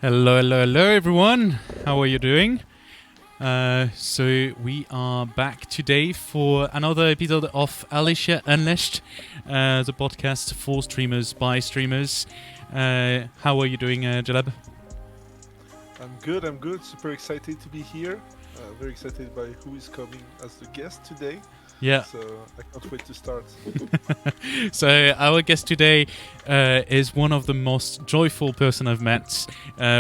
Hello, hello, hello, everyone. How are you doing? So we are back today for another episode of Alicia Unleashed, the podcast for streamers by streamers. How are you doing, Jalab? I'm good. Super excited to be here. Very excited by who is coming as the guest today. Yeah. So I can't wait to start. So our guest today is one of the most joyful person I've met.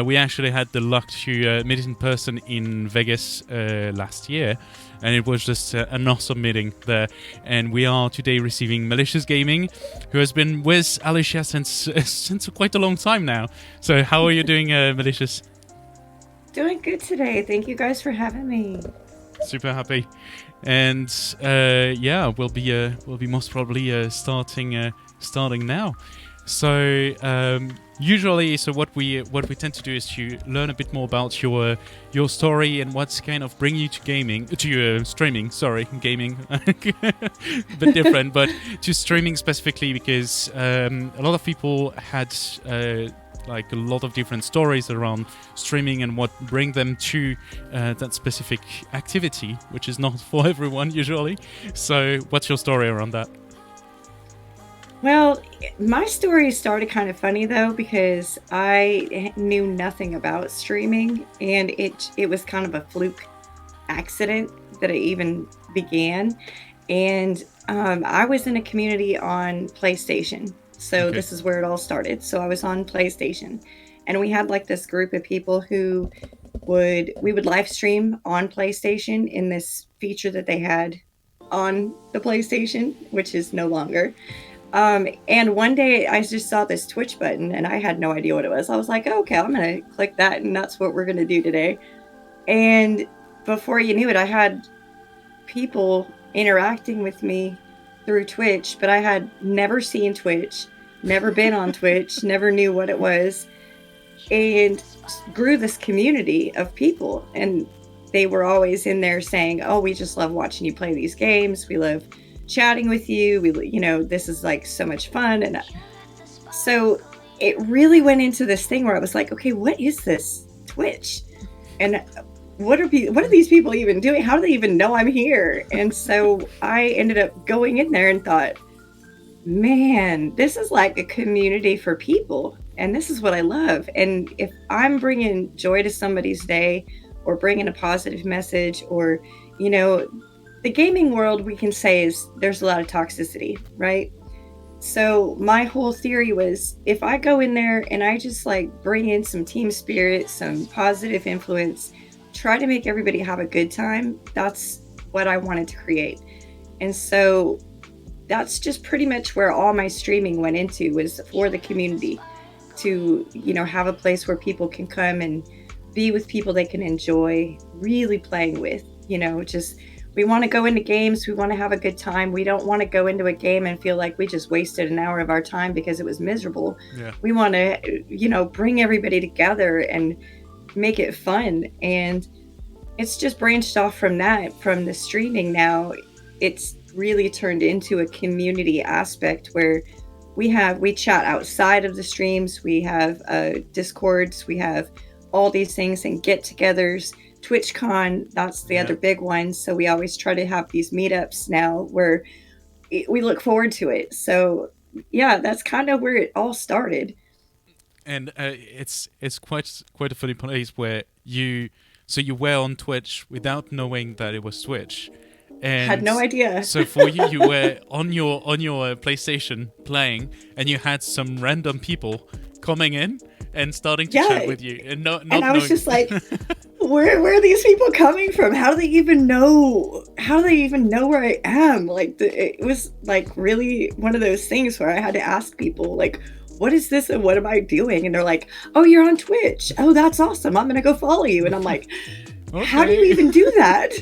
We actually had the luck to meet in person in Vegas last year, and it was just an awesome meeting there. And we are today receiving MeliciousGaming, who has been with Alicia since quite a long time now. So how are you doing, Malicious? Doing good today. Thank you guys for having me. Super happy. And we'll be most probably starting now. So usually, what we tend to do is to learn a bit more about your story and what's kind of bring you to streaming. Sorry, gaming, a bit different, but to streaming specifically because a lot of people had. Like a lot of different stories around streaming and what bring them to that specific activity, which is not for everyone usually. So what's your story around that? Well, my story started kind of funny though because I knew nothing about streaming, and it was kind of a fluke accident that it even began. And I was in a community on PlayStation. So Okay. this is where it all started. So I was on PlayStation, and we had like this group of people who we would live stream on PlayStation in this feature that they had on the PlayStation, which is no longer. And one day I just saw this Twitch button and I had no idea what it was. I was like, oh, okay, I'm going to click that and that's what we're going to do today. And before you knew it, I had people interacting with me through Twitch, but I had never seen Twitch, never been on Twitch, never knew what it was, and grew this community of people. And they were always in there saying, oh, we just love watching you play these games. We love chatting with you. This is like so much fun. And so it really went into this thing where I was like, okay, what is this Twitch? And what are these people even doing? How do they even know I'm here? And so I ended up going in there and thought, man, this is like a community for people. And this is what I love. And if I'm bringing joy to somebody's day or bringing a positive message or, the gaming world, we can say is there's a lot of toxicity, right? So my whole theory was if I go in there and I just like bring in some team spirit, some positive influence, try to make everybody have a good time, that's what I wanted to create. And so that's just pretty much where all my streaming went into, was for the community to, have a place where people can come and be with people they can enjoy really playing with, just we want to go into games. We want to have a good time. We don't want to go into a game and feel like we just wasted an hour of our time because it was miserable. Yeah. We want to, bring everybody together and make it fun. And it's just branched off from that, from the streaming now. It's really turned into a community aspect where we chat outside of the streams. We have Discords. We have all these things and get-togethers. TwitchCon, that's the other big one. So we always try to have these meetups now where we look forward to it. So yeah, that's kind of where it all started. And it's quite a funny place where you were on Twitch without knowing that it was Twitch. And had no idea. So for you were on your PlayStation playing, and you had some random people coming in and starting to chat with you, and not I was just like, where are these people coming from? How do they even know? How do they even know where I am? Like it was like really one of those things where I had to ask people like, what is this and what am I doing? And they're like, oh, you're on Twitch. Oh, that's awesome. I'm gonna go follow you. And I'm like, okay. How do you even do that?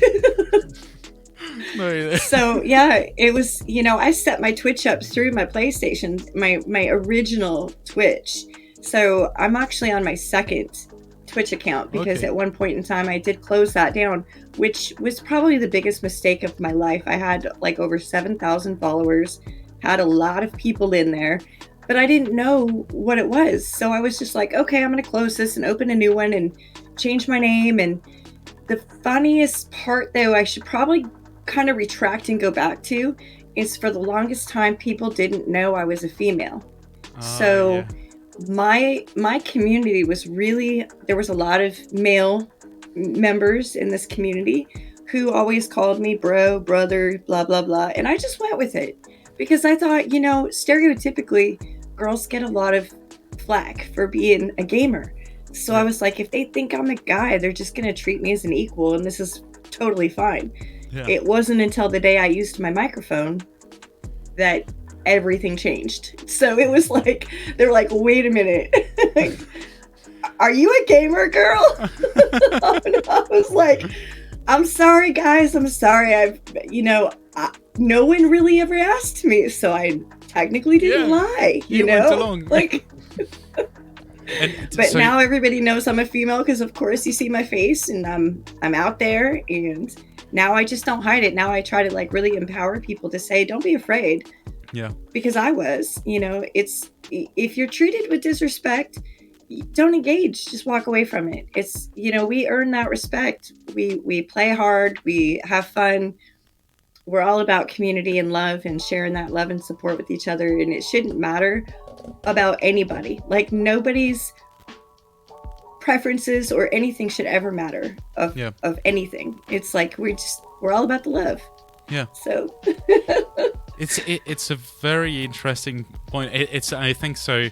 So yeah, it was, I set my Twitch up through my PlayStation, my original Twitch. So I'm actually on my second Twitch account because at one point in time I did close that down, which was probably the biggest mistake of my life. I had like over 7,000 followers, had a lot of people in there. but I didn't know what it was. So I was just like, okay, I'm going to close this and open a new one and change my name. And the funniest part, though, I should probably kind of retract and go back to, is for the longest time, people didn't know I was a female. So my community was really, there was a lot of male members in this community who always called me bro, brother, blah, blah, blah. And I just went with it because I thought, you know, stereotypically, girls get a lot of flack for being a gamer. So I was like, if they think I'm a guy, they're just going to treat me as an equal, and this is totally fine. Yeah. It wasn't until the day I used my microphone that everything changed. So it was like, they're like, wait a minute. Are you a gamer, girl? And I was like, I'm sorry, guys. I'm sorry. No one really ever asked me, so I technically didn't lie. You know, went along. Like. But now everybody knows I'm a female because, of course, you see my face and I'm out there, and now I just don't hide it. Now I try to like really empower people to say, don't be afraid. Yeah. Because I was, you know, it's if you're treated with disrespect, don't engage. Just walk away from it. It's, you know, we earn that respect. We play hard. We have fun. We're all about community and love and sharing that love and support with each other. And it shouldn't matter about anybody. Like nobody's preferences or anything should ever matter of anything. It's like we're all about the love. Yeah. So it's a very interesting point. It's I think so.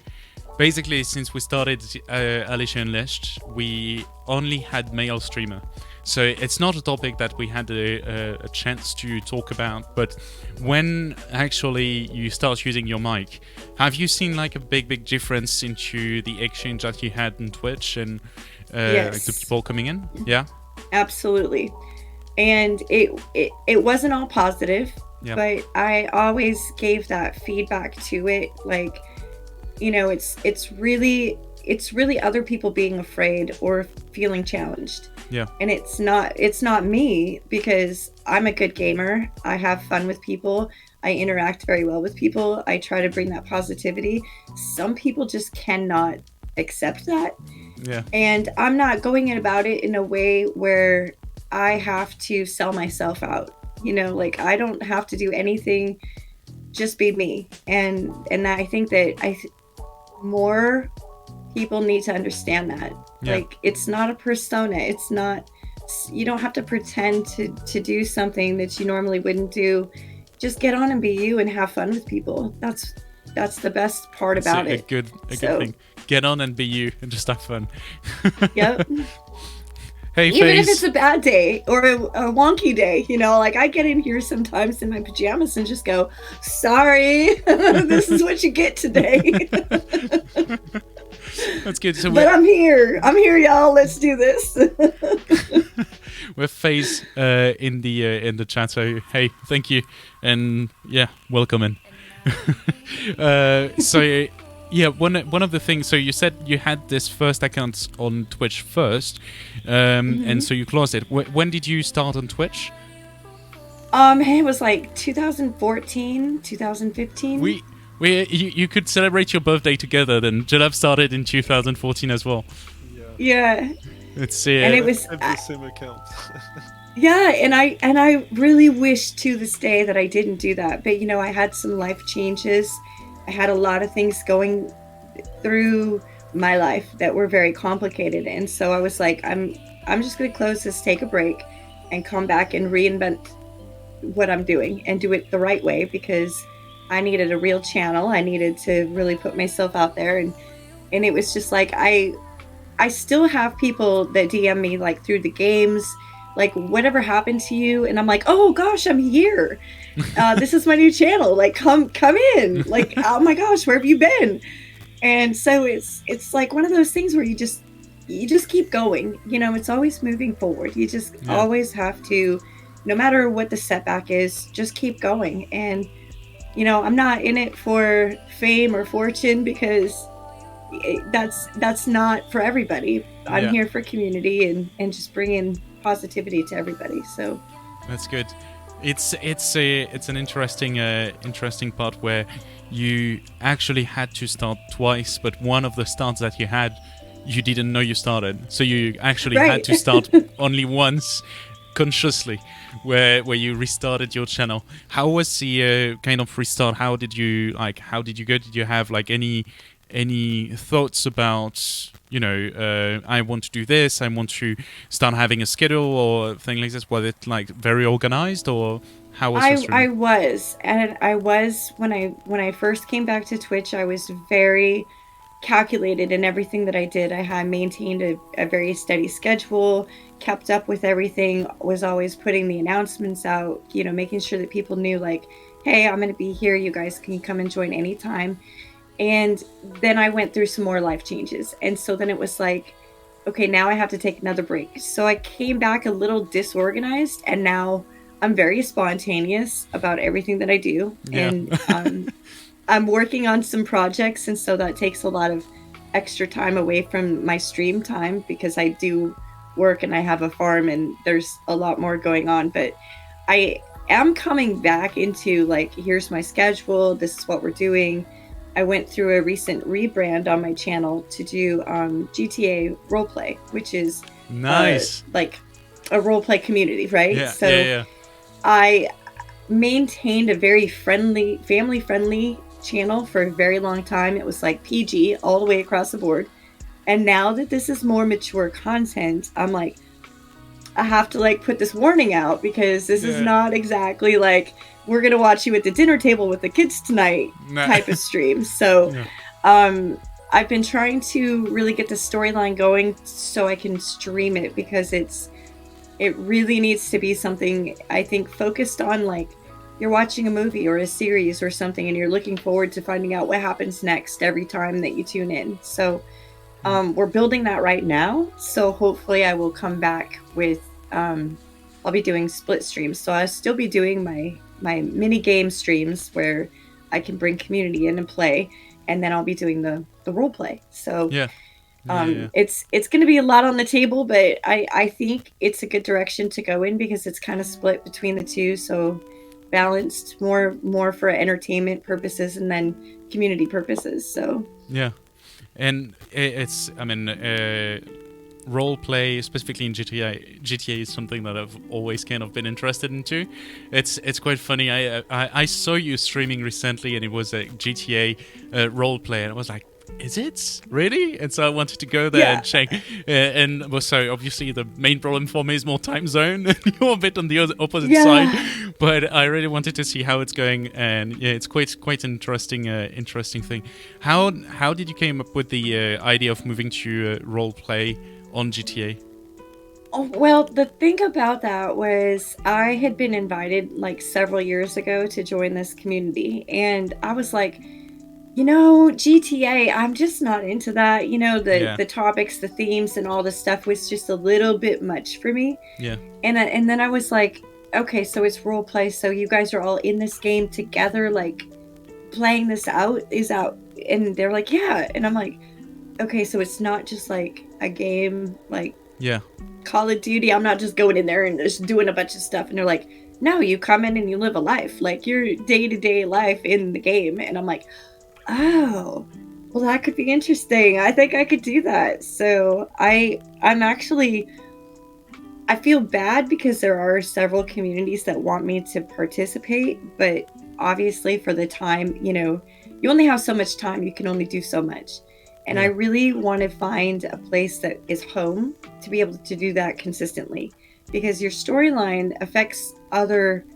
Basically, since we started Alicia Unleashed, we only had male streamer. So it's not a topic that we had a chance to talk about. But when actually you start using your mic, have you seen like a big difference into the exchange that you had on Twitch and yes. the people coming in? Yeah, absolutely. And it wasn't all positive, but I always gave that feedback to it. Like, you know, it's really other people being afraid or feeling challenged. Yeah. And it's not me, because I'm a good gamer. I have fun with people. I interact very well with people. I try to bring that positivity. Some people just cannot accept that. Yeah. And I'm not going about it in a way where I have to sell myself out. You know, like I don't have to do anything, just be me. And I think that more people need to understand that. Yeah. Like it's not a persona. It's not, you don't have to pretend to do something that you normally wouldn't do. Just get on and be you and have fun with people. That's the best part about it. A good thing. Get on and be you and just have fun. Yep. Hey, even Faze. if it's a bad day or a wonky day, you know, like I get in here sometimes in my pajamas and just go, sorry, this is what you get today. That's good. So but I'm here, y'all. Let's do this. With Faze in the chat. So hey, thank you, and yeah, welcome in. So yeah, one of the things. So you said you had this first account on Twitch first, and so you closed it. When did you start on Twitch? It was like 2014, 2015. You could celebrate your birthday together. Then Jalab started in 2014 as well. Yeah. It's and it was the same account. Yeah, and I really wish to this day that I didn't do that. But you know, I had some life changes. I had a lot of things going through my life that were very complicated, and so I was like, I'm just going to close this, take a break, and come back and reinvent what I'm doing and do it the right way, because I needed a real channel. I needed to really put myself out there, and it was just like I still have people that DM me like through the games, like whatever happened to you, and I'm like, oh gosh, I'm here. This is my new channel. Like come in. Like oh my gosh, where have you been? And so it's like one of those things where you just keep going. You know, it's always moving forward. You just always have to, no matter what the setback is, just keep going. And you know, I'm not in it for fame or fortune, because that's not for everybody. I'm here for community and just bringing positivity to everybody. So that's good. It's an interesting part where you actually had to start twice, but one of the starts that you had, you didn't know you started, so you actually had to start only once consciously, where you restarted your channel. How was the kind of restart? How did you go? Did you have like any thoughts about, I want to do this, I want to start having a schedule or thing like this? Was it like very organized, or how was your streaming? I was when I first came back to Twitch, I was very calculated in everything that I did. I had maintained a very steady schedule, kept up with everything, was always putting the announcements out, making sure that people knew, like, hey, I'm going to be here. You guys can come and join anytime. And then I went through some more life changes. And so then it was like, okay, now I have to take another break. So I came back a little disorganized, and now I'm very spontaneous about everything that I do. Yeah. And I'm working on some projects, and so that takes a lot of extra time away from my stream time, because I do work and I have a farm and there's a lot more going on. But I am coming back into, like, here's my schedule, this is what we're doing. I went through a recent rebrand on my channel to do GTA roleplay, which is nice, like a roleplay community, right? Yeah, so yeah. I maintained a very friendly, family-friendly channel for a very long time. It was like PG all the way across the board. And now that this is more mature content, I'm like, I have to like put this warning out, because this is not exactly like, we're gonna watch you at the dinner table with the kids tonight type of stream. So I've been trying to really get the storyline going so I can stream it, because it really needs to be something, I think, focused on, like, you're watching a movie or a series or something and you're looking forward to finding out what happens next every time that you tune in. So we're building that right now. So hopefully I will come back with, I'll be doing split streams. So I'll still be doing my mini game streams where I can bring community in and play. And then I'll be doing the role play. So it's going to be a lot on the table, but I think it's a good direction to go in, because it's kind of split between the two. So balanced, more for entertainment purposes and then community purposes. So and it's, I mean, role play specifically in GTA is something that I've always kind of been interested into. It's quite funny. I saw you streaming recently, and it was a GTA role play, and I was like, is it really? And so I wanted to go there and check. And so obviously the main problem for me is more time zone. You're a bit on the opposite side, but I really wanted to see how it's going. And it's quite an interesting thing. How did you came up with the idea of moving to role play on GTA? Oh, well, the thing about that was I had been invited like several years ago to join this community, and I was like, GTA, I'm just not into that. The topics, the themes, and all this stuff was just a little bit much for me. Yeah. And then I was like, okay, so it's role play. So you guys are all in this game together, like playing this out. And they're like, yeah. And I'm like, okay, so it's not just like a game, like Call of Duty. I'm not just going in there and just doing a bunch of stuff. And they're like, no, you come in and you live a life, like your day-to-day life in the game. And I'm like, oh, well, that could be interesting. I think I could do that. So I feel bad, because there are several communities that want me to participate, but obviously for the time, you only have so much time. You can only do so much. And I really want to find a place that is home to be able to do that consistently, because your storyline affects other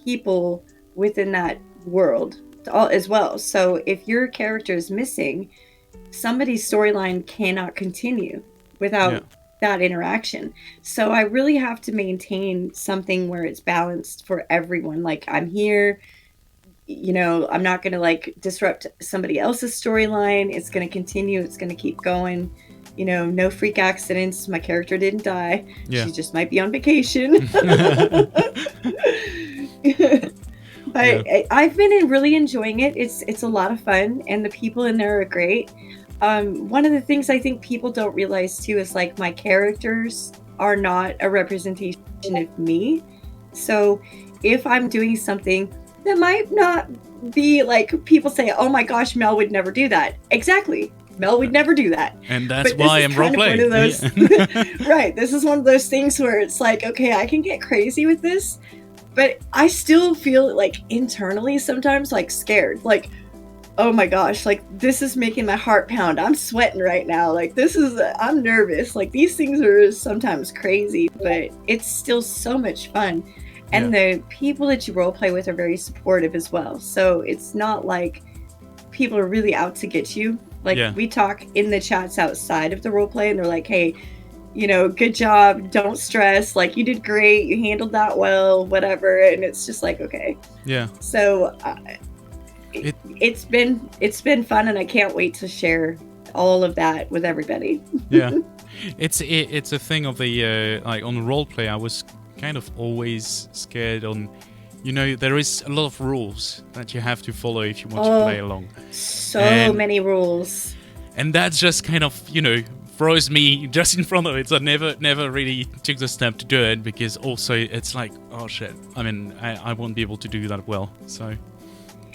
people within that world as well. So if your character is missing, somebody's storyline cannot continue without that interaction. So I really have to maintain something where it's balanced for everyone. Like, I'm here, I'm not going to like disrupt somebody else's storyline. It's going to continue. It's going to keep going. No freak accidents. My character didn't die. She just might be on vacation. But I've been really enjoying it. It's a lot of fun, and the people in there are great. One of the things I think people don't realize too is, like, my characters are not a representation of me. So if I'm doing something that might not be like people say, oh my gosh, Mel would never do that. Exactly. Mel would never do that. And that's why I'm role-playing. Right. This is one of those things where it's like, okay, I can get crazy with this, but I still feel like internally sometimes like scared. Like, oh my gosh, like this is making my heart pound. I'm sweating right now. Like I'm nervous. Like these things are sometimes crazy, but it's still so much fun. And the people that you role play with are very supportive as well. So it's not like people are really out to get you. Like we talk in the chats outside of the role play and they're like, hey, you know, good job. Don't stress. Like you did great. You handled that well, whatever. And it's just like, okay. Yeah. So it's been fun and I can't wait to share all of that with everybody. Yeah. It's a thing of the, like on the role play, I was kind of always scared on, you know, there is a lot of rules that you have to follow if you want to play along. So many rules. And that just kind of, you know, throws me just in front of it. So I never really took the step to do it because also it's like, oh shit, I mean, I won't be able to do that well. So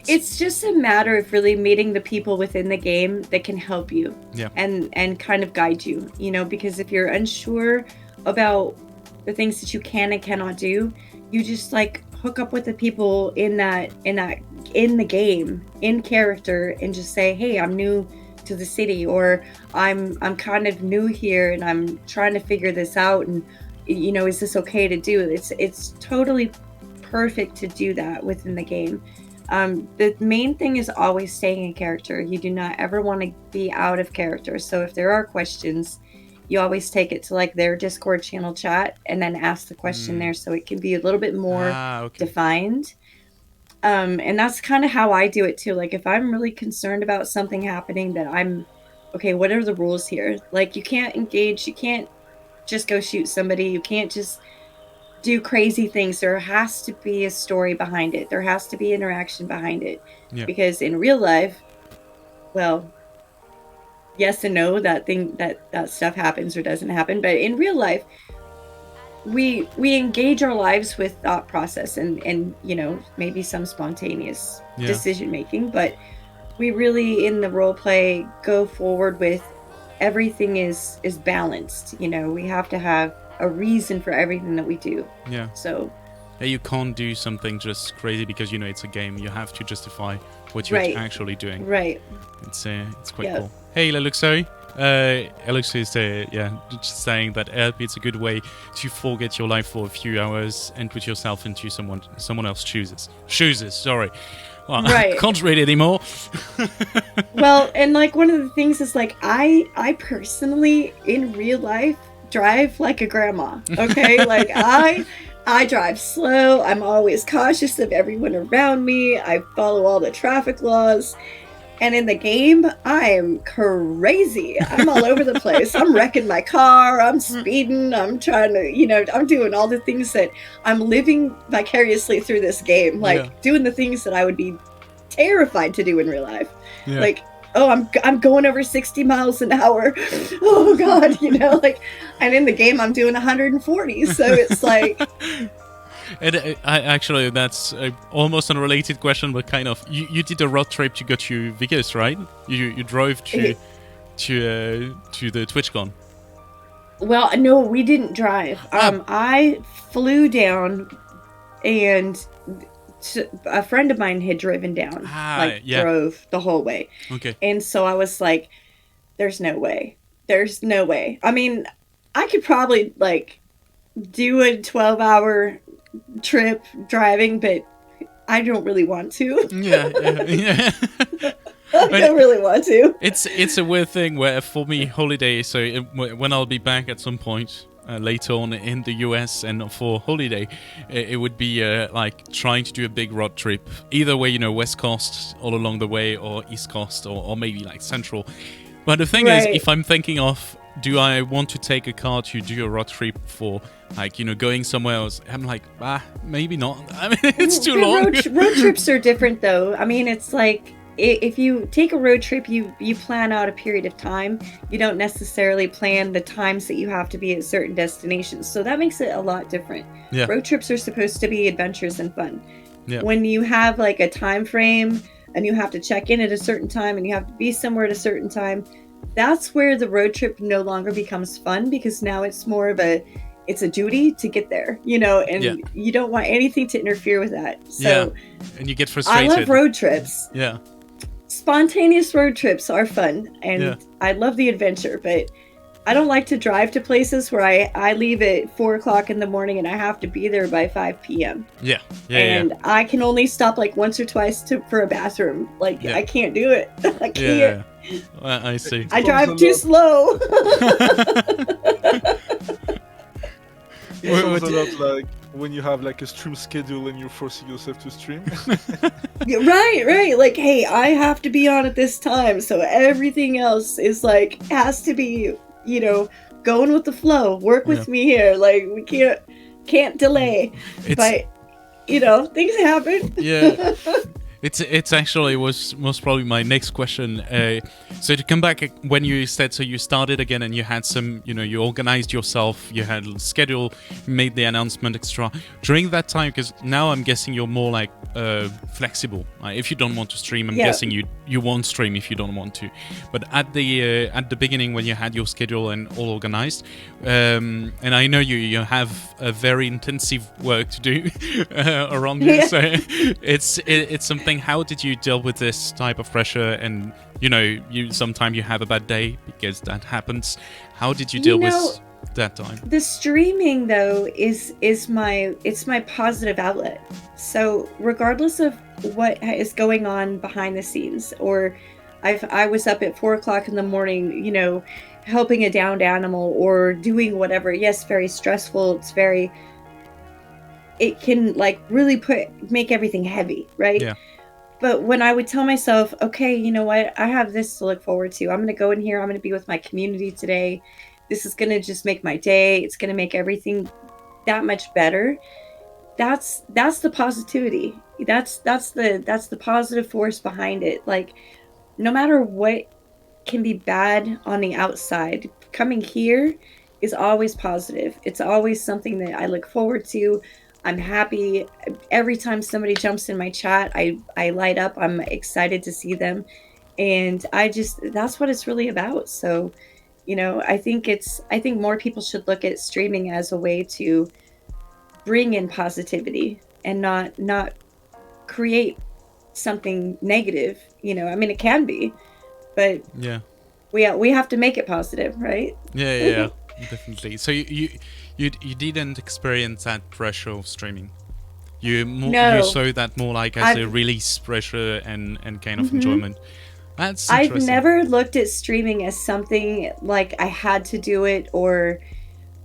it's just a matter of really meeting the people within the game that can help you and kind of guide you, you know, because if you're unsure about the things that you can and cannot do, you just like hook up with the people in the game, in character, and just say, hey, I'm new to the city, or I'm kind of new here and I'm trying to figure this out, and you know, is this okay to do? It's totally perfect to do that within the game. The main thing is always staying in character. You do not ever want to be out of character. So if there are questions, you always take it to like their Discord channel chat and then ask the question there so it can be a little bit more defined. And that's kind of how I do it too. Like if I'm really concerned about something happening that I'm, okay, what are the rules here? Like you can't engage, you can't just go shoot somebody. You can't just do crazy things. There has to be a story behind it. There has to be interaction behind it. Yeah. Because in real life, well, yes and no, that stuff happens or doesn't happen. But in real life, we engage our lives with thought process and you know, maybe some spontaneous decision making. But we really, in the role play, go forward with everything is balanced. You know, we have to have a reason for everything that we do. Yeah. So you can't do something just crazy because, you know, it's a game. You have to justify what you're actually doing. Right. It's quite cool. Hey, Leluxo. Alex is just saying that it's a good way to forget your life for a few hours and put yourself into someone else's shoes. Sorry. Well, I can't read anymore. Well, and like one of the things is like I personally in real life drive like a grandma. Okay, like I drive slow. I'm always cautious of everyone around me. I follow all the traffic laws. And in the game, I am crazy. I'm all over the place. I'm wrecking my car. I'm speeding. I'm trying to, you know, I'm doing all the things that I'm living vicariously through this game. Like doing the things that I would be terrified to do in real life. Yeah. Like, oh, I'm going over 60 miles an hour. Oh God, you know, like, and in the game I'm doing 140. So it's like. And I actually, that's almost unrelated question, but kind of. You did a road trip to go to Vegas, right? You drove to the TwitchCon. Well, no, we didn't drive. I flew down, and a friend of mine had driven down. Drove the whole way. Okay. And so I was like, "There's no way. There's no way." I mean, I could probably like do a 12-hour trip driving, but I don't really want to. Yeah. I don't really want to. It's a weird thing where for me, holiday, so when I'll be back at some point later on in the US and for holiday, it would be like trying to do a big road trip. Either way, you know, West Coast all along the way or East Coast or maybe like Central. But the thing is, if I'm thinking of, do I want to take a car to do a road trip for, like, you know, going somewhere else? I'm like, maybe not. I mean, it's too long. Road trips are different, though. I mean, it's like if you take a road trip, you plan out a period of time. You don't necessarily plan the times that you have to be at certain destinations. So that makes it a lot different. Yeah. Road trips are supposed to be adventures and fun. Yeah. When you have like a time frame and you have to check in at a certain time and you have to be somewhere at a certain time, that's where the road trip no longer becomes fun, because now it's more of it's a duty to get there, you know, and you don't want anything to interfere with that. So and you get frustrated. I love road trips. Yeah. Spontaneous road trips are fun, and I love the adventure, but I don't like to drive to places where I leave at 4 o'clock in the morning and I have to be there by 5 p.m. And I can only stop like once or twice for a bathroom. Like, I can't do it. I can't. I see. I drive too slow. It's almost a lot like when you have like a stream schedule and you're forcing yourself to stream. Right. Like, hey, I have to be on at this time, so everything else is like has to be, you know, going with the flow. Work with me here. Like, we can't delay. But you know, things happen. Yeah. It's actually was most probably my next question. So to come back when you said, so you started again and you had some, you know, you organized yourself, you had a schedule, made the announcement extra during that time, because now I'm guessing you're more like flexible. If you don't want to stream, I'm guessing you won't stream if you don't want to. But at the beginning when you had your schedule and all organized, and I know you have a very intensive work to do around you, so it's something. How did you deal with this type of pressure? And you know, sometimes you have a bad day because that happens. How did you deal with that time? The streaming though is my positive outlet. So regardless of what is going on behind the scenes, or I was up at 4 o'clock in the morning, you know, helping a downed animal or doing whatever. Yes, very stressful. It can like really make everything heavy, right? Yeah. But when I would tell myself, okay, you know what, I have this to look forward to. I'm going to go in here. I'm going to be with my community today. This is going to just make my day. It's going to make everything that much better. That's the positivity. That's the positive force behind it. Like, no matter what can be bad on the outside, coming here is always positive. It's always something that I look forward to. I'm happy every time somebody jumps in my chat. I light up. I'm excited to see them, and that's what it's really about. So, you know, I think more people should look at streaming as a way to bring in positivity and not create something negative. You know, I mean, it can be, but we have to make it positive, right? Yeah, definitely. So you didn't experience that pressure of streaming. You saw that more like as a release pressure and kind of enjoyment. That's interesting. I've never looked at streaming as something like I had to do it or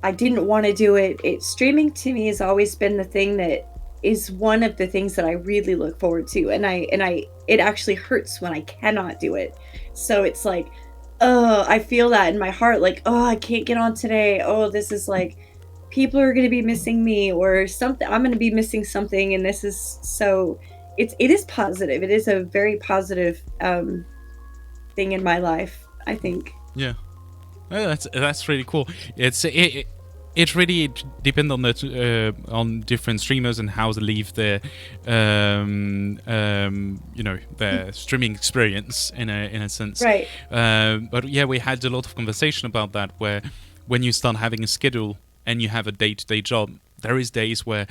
I didn't want to do it. Streaming to me has always been the thing that is one of the things that I really look forward to, and it actually hurts when I cannot do it. So it's like, oh, I feel that in my heart, like, oh, I can't get on today. Oh, this is like, people are going to be missing me or something. I'm going to be missing something. And this is so it is positive. It is a very positive thing in my life, I think. Yeah. Oh, that's really cool. It really depends on the on different streamers and how they live their their streaming experience in a sense. Right. But yeah, we had a lot of conversation about that, where when you start having a schedule and you have a day-to-day job, there is days where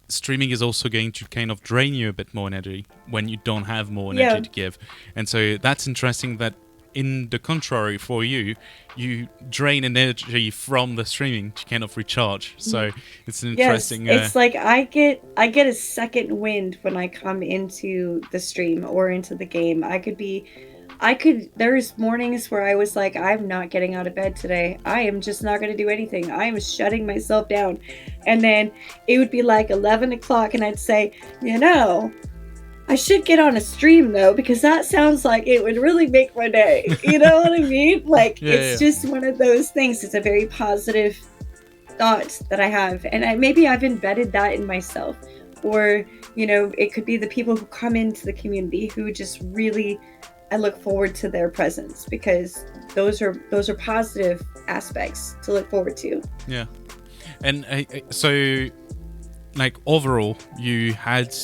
streaming is also going to kind of drain you a bit more energy when you don't have more energy to give. And so that's interesting that in the contrary for you drain energy from the streaming to kind of recharge. So it's an interesting... it's like I get a second wind when I come into the stream or into the game. There's mornings where I was like, I'm not getting out of bed today. I am just not going to do anything. I am shutting myself down. And then it would be like 11 o'clock and I'd say, you know, I should get on a stream though, because that sounds like it would really make my day. You know what I mean? Like, it's just one of those things. It's a very positive thought that I have. And maybe I've embedded that in myself. or it could be the people who come into the community who just really, I look forward to their presence, because those are positive aspects to look forward to. Yeah. And so, like, overall, you had,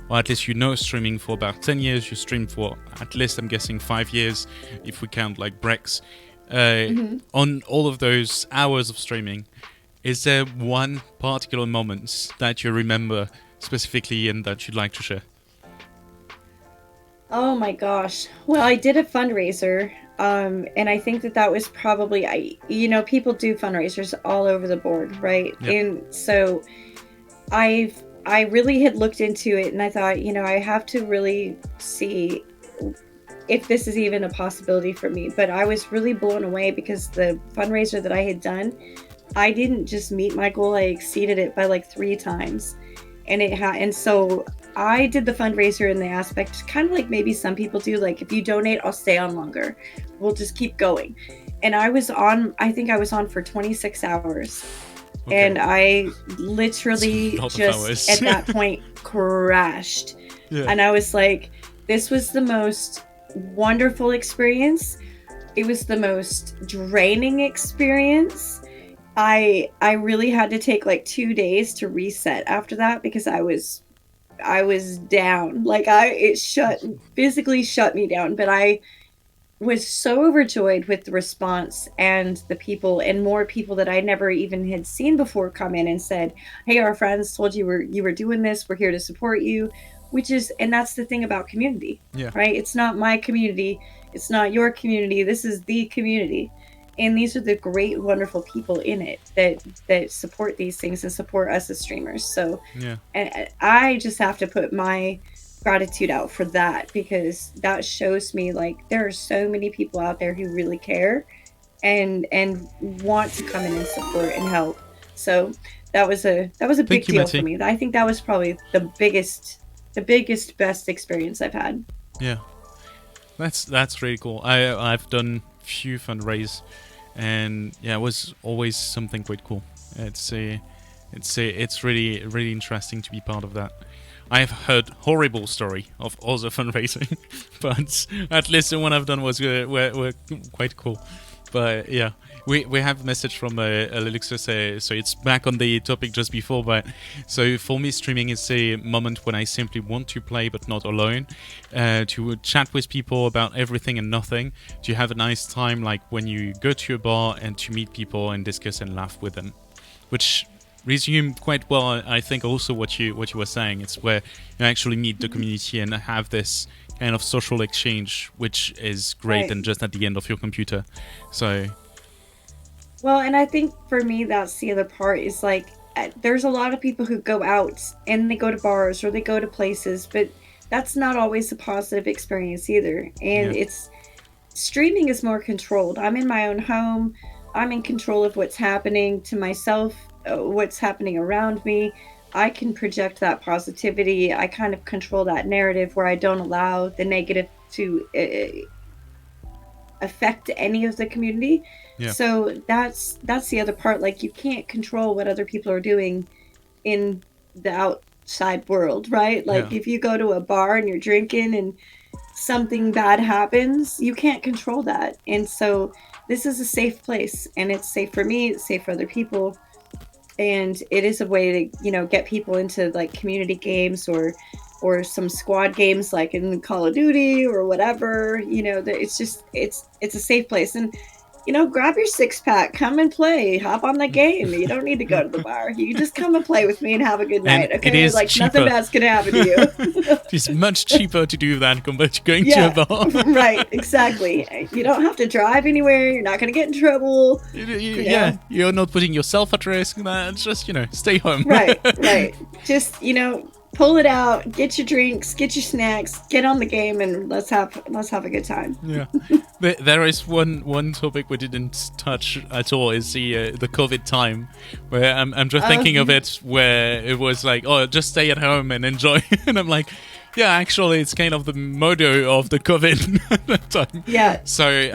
or at least streaming for about 10 years. You streamed for at least, I'm guessing, 5 years, if we count like breaks. On all of those hours of streaming, is there one particular moment that you remember specifically and that you'd like to share? Oh my gosh. Well, I did a fundraiser, and I think that was probably, people do fundraisers all over the board, right? Yep. And so I really had looked into it, and I thought, I have to really see if this is even a possibility for me. But I was really blown away, because the fundraiser that I had done, I didn't just meet my goal, I exceeded it by like 3 times. And so I did the fundraiser in the aspect, kind of like maybe some people do, like, if you donate, I'll stay on longer. We'll just keep going. And I think I was on for 26 hours. Okay. And I literally just at that point crashed. Yeah. And I was like, this was the most wonderful experience. It was the most draining experience. I really had to take like 2 days to reset after that, because I was down. Like, it physically shut me down. But I was so overjoyed with the response and the people, and more people that I never even had seen before come in and said, hey, our friends told you were doing this. We're here to support you. And that's the thing about community, right? It's not my community. It's not your community. This is the community. And these are the great, wonderful people in it that support these things and support us as streamers. So and I just have to put my gratitude out for that, because that shows me, like, there are so many people out there who really care and want to come in and support and help. So that was a big deal for me. I think that was probably the biggest, best experience I've had. Yeah, that's really cool. I've done few fundraisers, and it was always something quite cool. It's really, really interesting to be part of that. I've heard horrible story of other fundraising, but at least the one I've done was were quite cool. But yeah, we have a message from Elixir, so it's back on the topic just before. But so for me, streaming is a moment when I simply want to play but not alone, to chat with people about everything and nothing, to have a nice time, like when you go to a bar, and to meet people and discuss and laugh with them, which resume quite well, I think, also what you were saying. It's where you actually meet the community and have this kind of social exchange, which is great, than just at the end of your computer. So, well, and I think for me, that's the other part, is like, there's a lot of people who go out and they go to bars or they go to places, but that's not always a positive experience either. And streaming is more controlled. I'm in my own home. I'm in control of what's happening to myself, what's happening around me. I can project that positivity. I kind of control that narrative where I don't allow the negative to affect any of the community. Yeah. So that's the other part. Like, you can't control what other people are doing in the outside world, right? Like, if you go to a bar and you're drinking and something bad happens, you can't control that. And so this is a safe place, and it's safe for me, it's safe for other people. And it is a way to, get people into like community games or some squad games like in Call of Duty or whatever. It's a safe place. And, grab your 6-pack, come and play, hop on the game. You don't need to go to the bar. You just come and play with me and have a good night. And okay, it is like cheaper. Nothing bad's gonna happen to you. It's much cheaper to do that compared to going to a bar. Right, exactly. You don't have to drive anywhere. You're not gonna get in trouble. You're not putting yourself at risk. Just stay home. Right. Just pull it out, get your drinks, get your snacks, get on the game, and let's have a good time. Yeah. There is one topic we didn't touch at all, is the COVID time, where I'm just thinking of it, where it was like, oh, just stay at home and enjoy. And I'm like, yeah, actually, it's kind of the motto of the COVID time. Yeah. So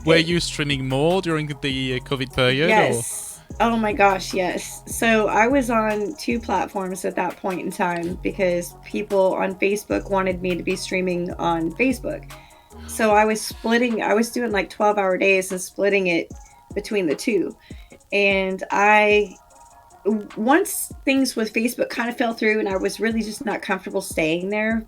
were you streaming more during the COVID period? Yes. Oh my gosh, yes. So I was on two platforms at that point in time because people on Facebook wanted me to be streaming on Facebook. So I was doing like 12-hour days and splitting it between the two. And once things with Facebook kind of fell through and I was really just not comfortable staying there,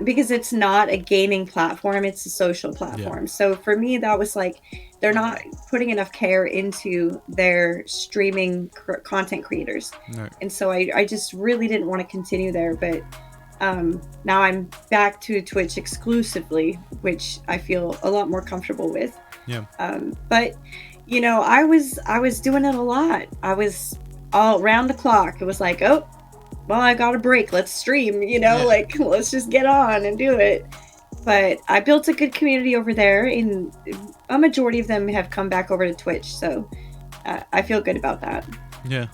because it's not a gaming platform, it's a social platform. So for me, that was like, they're not putting enough care into their streaming content creators. No. And so I just really didn't want to continue there. But now I'm back to Twitch exclusively, which I feel a lot more comfortable with. Yeah. But you know, I was doing it a lot. I was all round the clock. It was like, oh, well, I got a break. Let's stream, you know, like let's just get on and do it. But I built a good community over there, and a majority of them have come back over to Twitch. So I feel good about that. Yeah.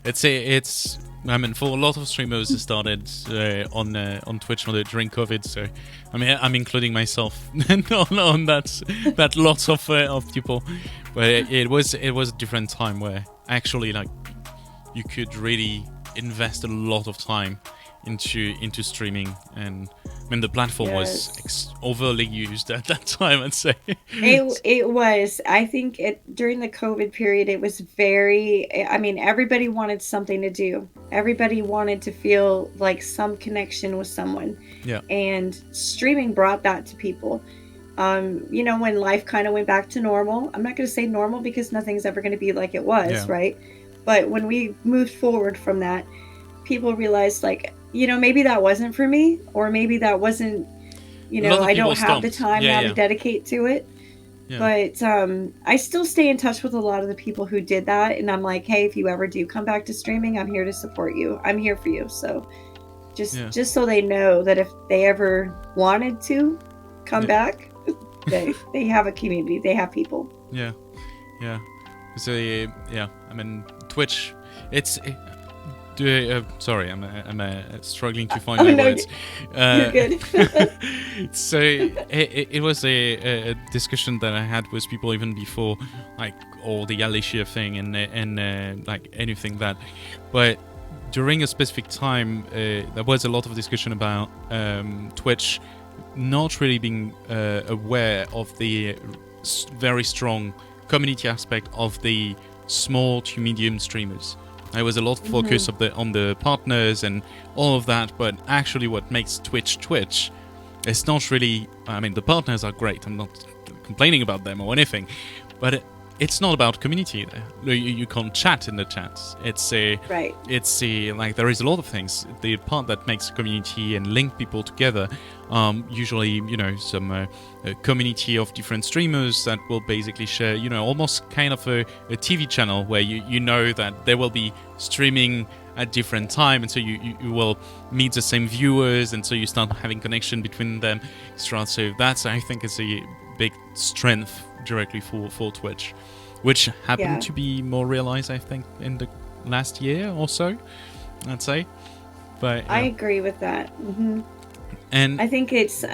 It's. I mean, for a lot of streamers, it started on Twitch during COVID. So, I mean, I'm including myself on that lots of people. But it was a different time where actually, like, you could really invest a lot of time into streaming, and I mean the platform was overly used at that time, I'd say. It was. I think during the COVID period, it was very. I mean, everybody wanted something to do. Everybody wanted to feel like some connection with someone. Yeah. And streaming brought that to people. You know, when life kind of went back to normal. I'm not going to say normal because nothing's ever going to be like it was, right? But when we moved forward from that, people realized, like, you know, maybe that wasn't for me, or maybe that wasn't, you know, I don't have the time now to dedicate to it. Yeah. But I still stay in touch with a lot of the people who did that. And I'm like, hey, if you ever do come back to streaming, I'm here to support you. I'm here for you. So just so they know that if they ever wanted to come back, they have a community. They have people. Yeah. Yeah. So, yeah, I mean, Twitch, it's... sorry, I'm struggling to find my words. You're good. So it was a discussion that I had with people even before, like, all the Alicia thing and like anything that. But during a specific time, there was a lot of discussion about Twitch not really being aware of the very strong community aspect of the small to medium streamers. There was a lot of focus on the partners and all of that, but actually what makes Twitch is not really... I mean, the partners are great. I'm not complaining about them or anything, but it's not about community. You can't chat in the chats. It's like there is a lot of things. The part that makes a community and link people together, usually, you know, some a community of different streamers that will basically share, you know, almost kind of a TV channel where you know that they will be streaming at different time, and so you will meet the same viewers, and so you start having connection between them. So that's, I think, is a big strength directly for Twitch, which happened to be more realized, I think, in the last year or so, I'd say. But I agree with that. And I think it's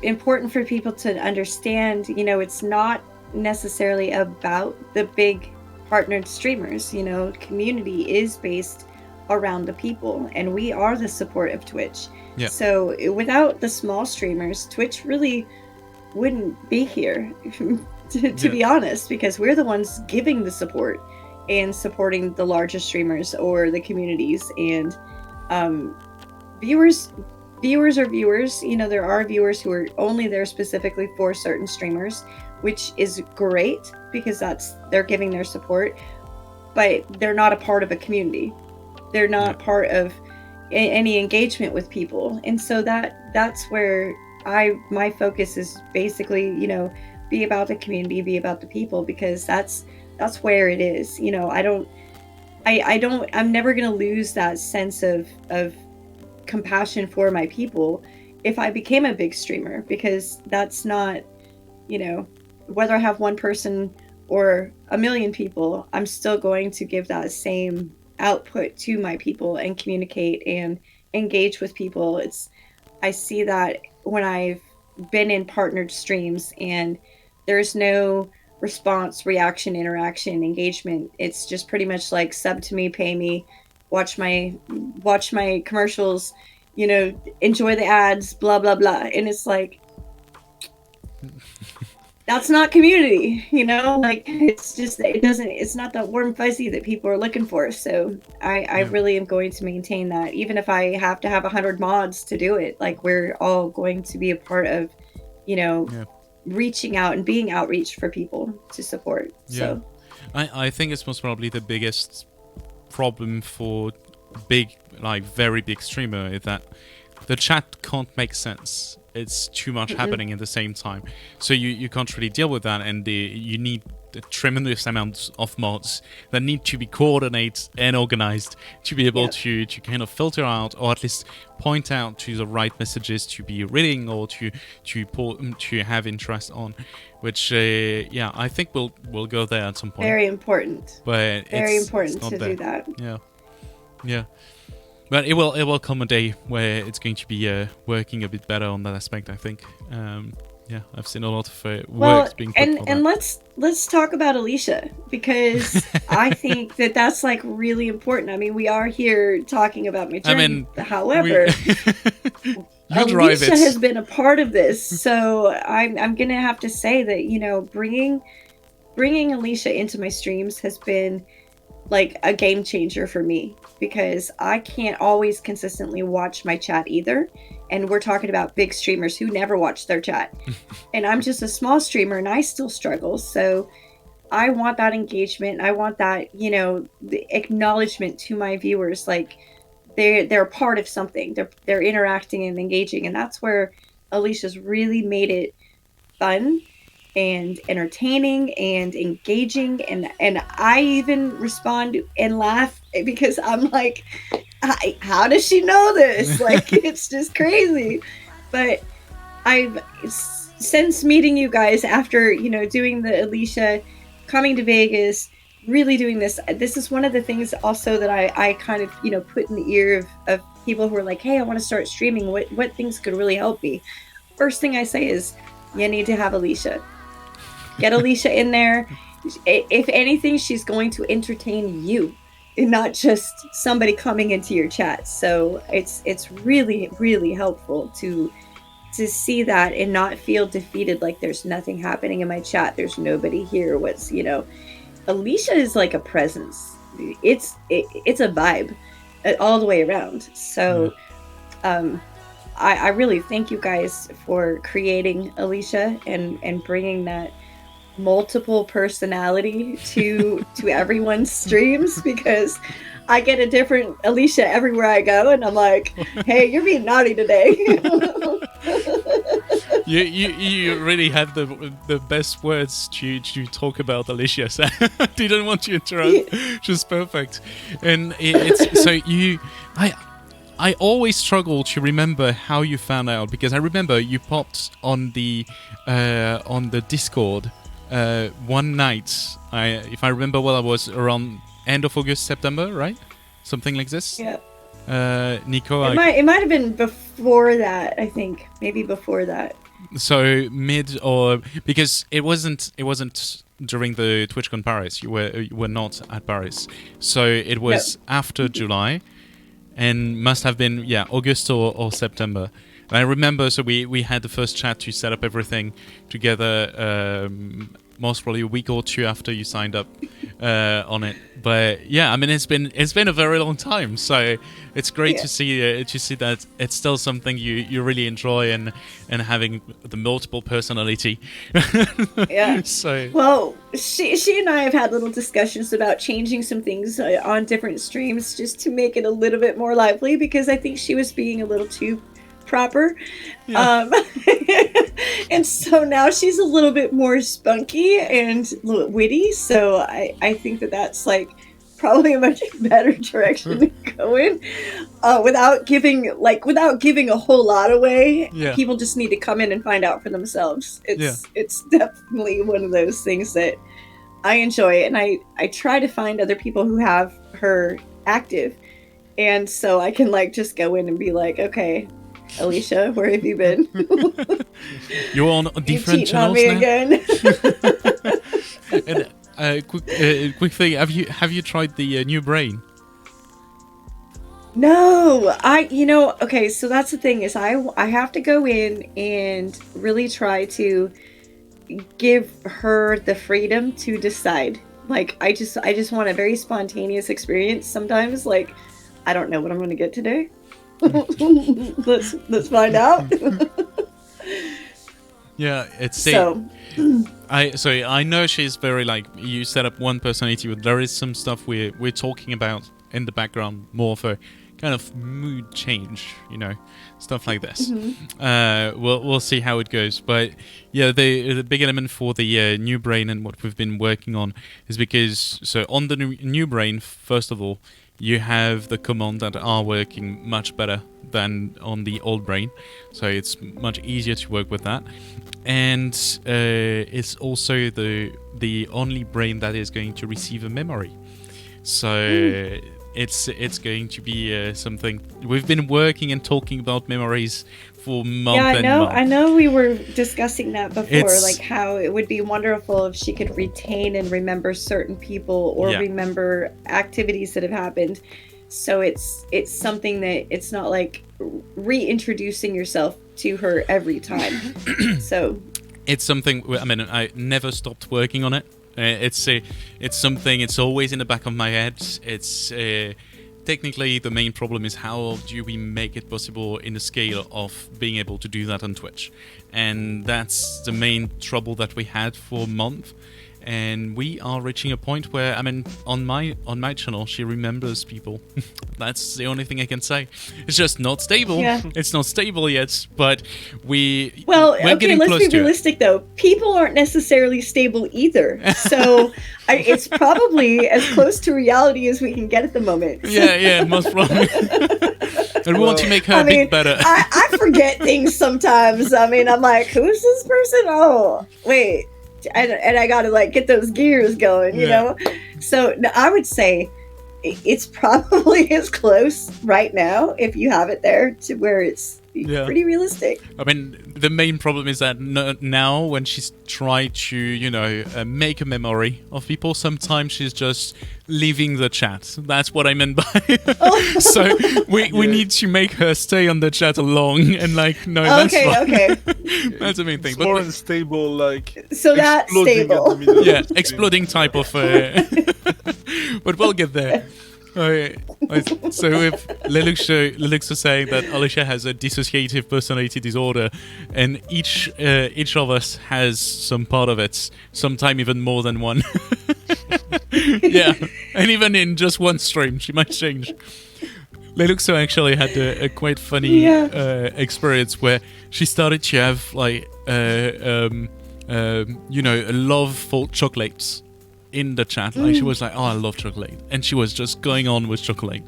important for people to understand, you know, it's not necessarily about the big partnered streamers. You know, community is based around the people, and we are the support of Twitch. So without the small streamers, Twitch really wouldn't be here, to be honest, because we're the ones giving the support and supporting the larger streamers or the communities. And viewers are viewers. You know, there are viewers who are only there specifically for certain streamers, which is great because they're giving their support, but they're not a part of a community. They're not part of any engagement with people. And so that's where my focus is basically, you know, be about the community, be about the people, because that's where it is. You know, I'm never going to lose that sense of compassion for my people if I became a big streamer, because that's not, you know, whether I have one person or a million people, I'm still going to give that same output to my people and communicate and engage with people. I see that when I've been in partnered streams and there's no response, reaction, interaction, engagement. It's just pretty much like sub to me, pay me, watch my commercials, enjoy the ads, blah blah blah. And it's like that's not community, like it's not that warm fuzzy that people are looking for. So I really am going to maintain that, even if I have to have 100 mods to do it. Like, we're all going to be a part of, reaching out and being outreach for people to support. So I think it's most probably the biggest problem for very big streamer is that the chat can't make sense. It's too much happening at the same time, so you can't really deal with that, and you need a tremendous amount of mods that need to be coordinated and organized to be able to kind of filter out, or at least point out to the right messages to be reading, or to have interest on, which I think we'll go there at some point. Very important. But very important to there. Do that. Yeah. But it will come a day where it's going to be working a bit better on that aspect, I think. I've seen a lot of work being put on and that. let's talk about Alicia, because I think that's like really important. I mean, we are here talking about my journey. However, Alicia has been a part of this, so I'm gonna have to say that bringing Alicia into my streams has been like a game changer for me, because I can't always consistently watch my chat either. And we're talking about big streamers who never watch their chat. And I'm just a small streamer and I still struggle. So I want that engagement. I want that, the acknowledgement to my viewers. Like, they're a part of something. They're interacting and engaging. And that's where Alicia's really made it fun and entertaining and engaging, and I even respond and laugh, because I'm like, how does she know this? Like, it's just crazy. But I've, since meeting you guys, after doing the Alicia, coming to Vegas, really doing this is one of the things also that I kind of put in the ear of people who are like, hey, I want to start streaming, what things could really help me. First thing I say is, you need to have Alicia. Get Alicia in there. If anything, she's going to entertain you, and not just somebody coming into your chat. So it's really, really helpful to see that and not feel defeated, like there's nothing happening in my chat, there's nobody here. Alicia is like a presence. It's a vibe all the way around. So I really thank you guys for creating Alicia and bringing that multiple personality to everyone's streams, because I get a different Alicia everywhere I go, and I'm like, hey, you're being naughty today. You really have the best words to talk about Alicia. So I didn't want to interrupt. Just perfect. And I always struggle to remember how you found out, because I remember you popped on the Discord one night. If I remember well, I was around end of August, September, right? Something like this. Yeah. Nico, it might have been before that. I think maybe before that. So mid, or because it wasn't during the TwitchCon Paris. You were not at Paris, so it was after July, and must have been August or September. And I remember, so we had the first chat to set up everything together, most probably a week or two after you signed up on it. But yeah, I mean, it's been a very long time, so it's great to see that it's still something you really enjoy, and having the multiple personality. Yeah. So well, she and I have had little discussions about changing some things on different streams just to make it a little bit more lively, because I think she was being a little too proper. And so now she's a little bit more spunky and witty, so I think that's like probably a much better direction to go in, without giving a whole lot away. People just need to come in and find out for themselves. It's definitely one of those things that I enjoy, and I try to find other people who have her active, and so I can just go in and be like, okay, Alicia, where have you been? You're on different channels on me now? Again. quick thing. Have you tried the new brain? No, okay, so that's the thing is I have to go in and really try to give her the freedom to decide. Like I just want a very spontaneous experience sometimes. Like I don't know what I'm going to get today. let's find out. Yeah, it's so I know she's very like, you set up one personality, but there is some stuff we're talking about in the background, more of a kind of mood change, stuff like this. We'll see how it goes, but yeah, the big element for the new brain and what we've been working on is because, so on the new brain, first of all, you have the commands that are working much better than on the old brain, so it's much easier to work with that. And it's also the only brain that is going to receive a memory. So it's going to be something we've been working and talking about memories for months. I know we were discussing that before, like how it would be wonderful if she could retain and remember certain people or remember activities that have happened. So it's something that it's not like reintroducing yourself to her every time. So it's something, I mean, I never stopped working on it. It's something, it's always in the back of my head. It's technically the main problem is how do we make it possible in the scale of being able to do that on Twitch. And that's the main trouble that we had for a month. And we are reaching a point where, I mean, on my channel, she remembers people. That's the only thing I can say. It's just not stable. Yeah. It's not stable yet, but we're okay, getting let's close be realistic though. People aren't necessarily stable either. So it's probably as close to reality as we can get at the moment. Yeah, most probably. And we want to make her a bit better. I forget things sometimes. I mean, I'm like, who's this person? Oh, wait. And I gotta like get those gears going, you know? So I would say it's probably as close right now, if you have it there, to where it's pretty realistic. I mean, the main problem is that now when she's tried to, make a memory of people, sometimes she's just leaving the chat. That's what I meant by So we need to make her stay on the chat long and like, no, that's fine. Okay. That's the main thing. It's more unstable, like... So that's stable. Yeah, exploding type of... but we'll get there. So with Leluxo saying that Alicia has a dissociative personality disorder, and each of us has some part of it, sometime even more than one. Yeah, and even in just one stream, she might change. Leluxo actually had a quite funny experience where she started to have like a love for chocolates in the chat. Like she was like, oh, I love chocolate, and she was just going on with chocolate.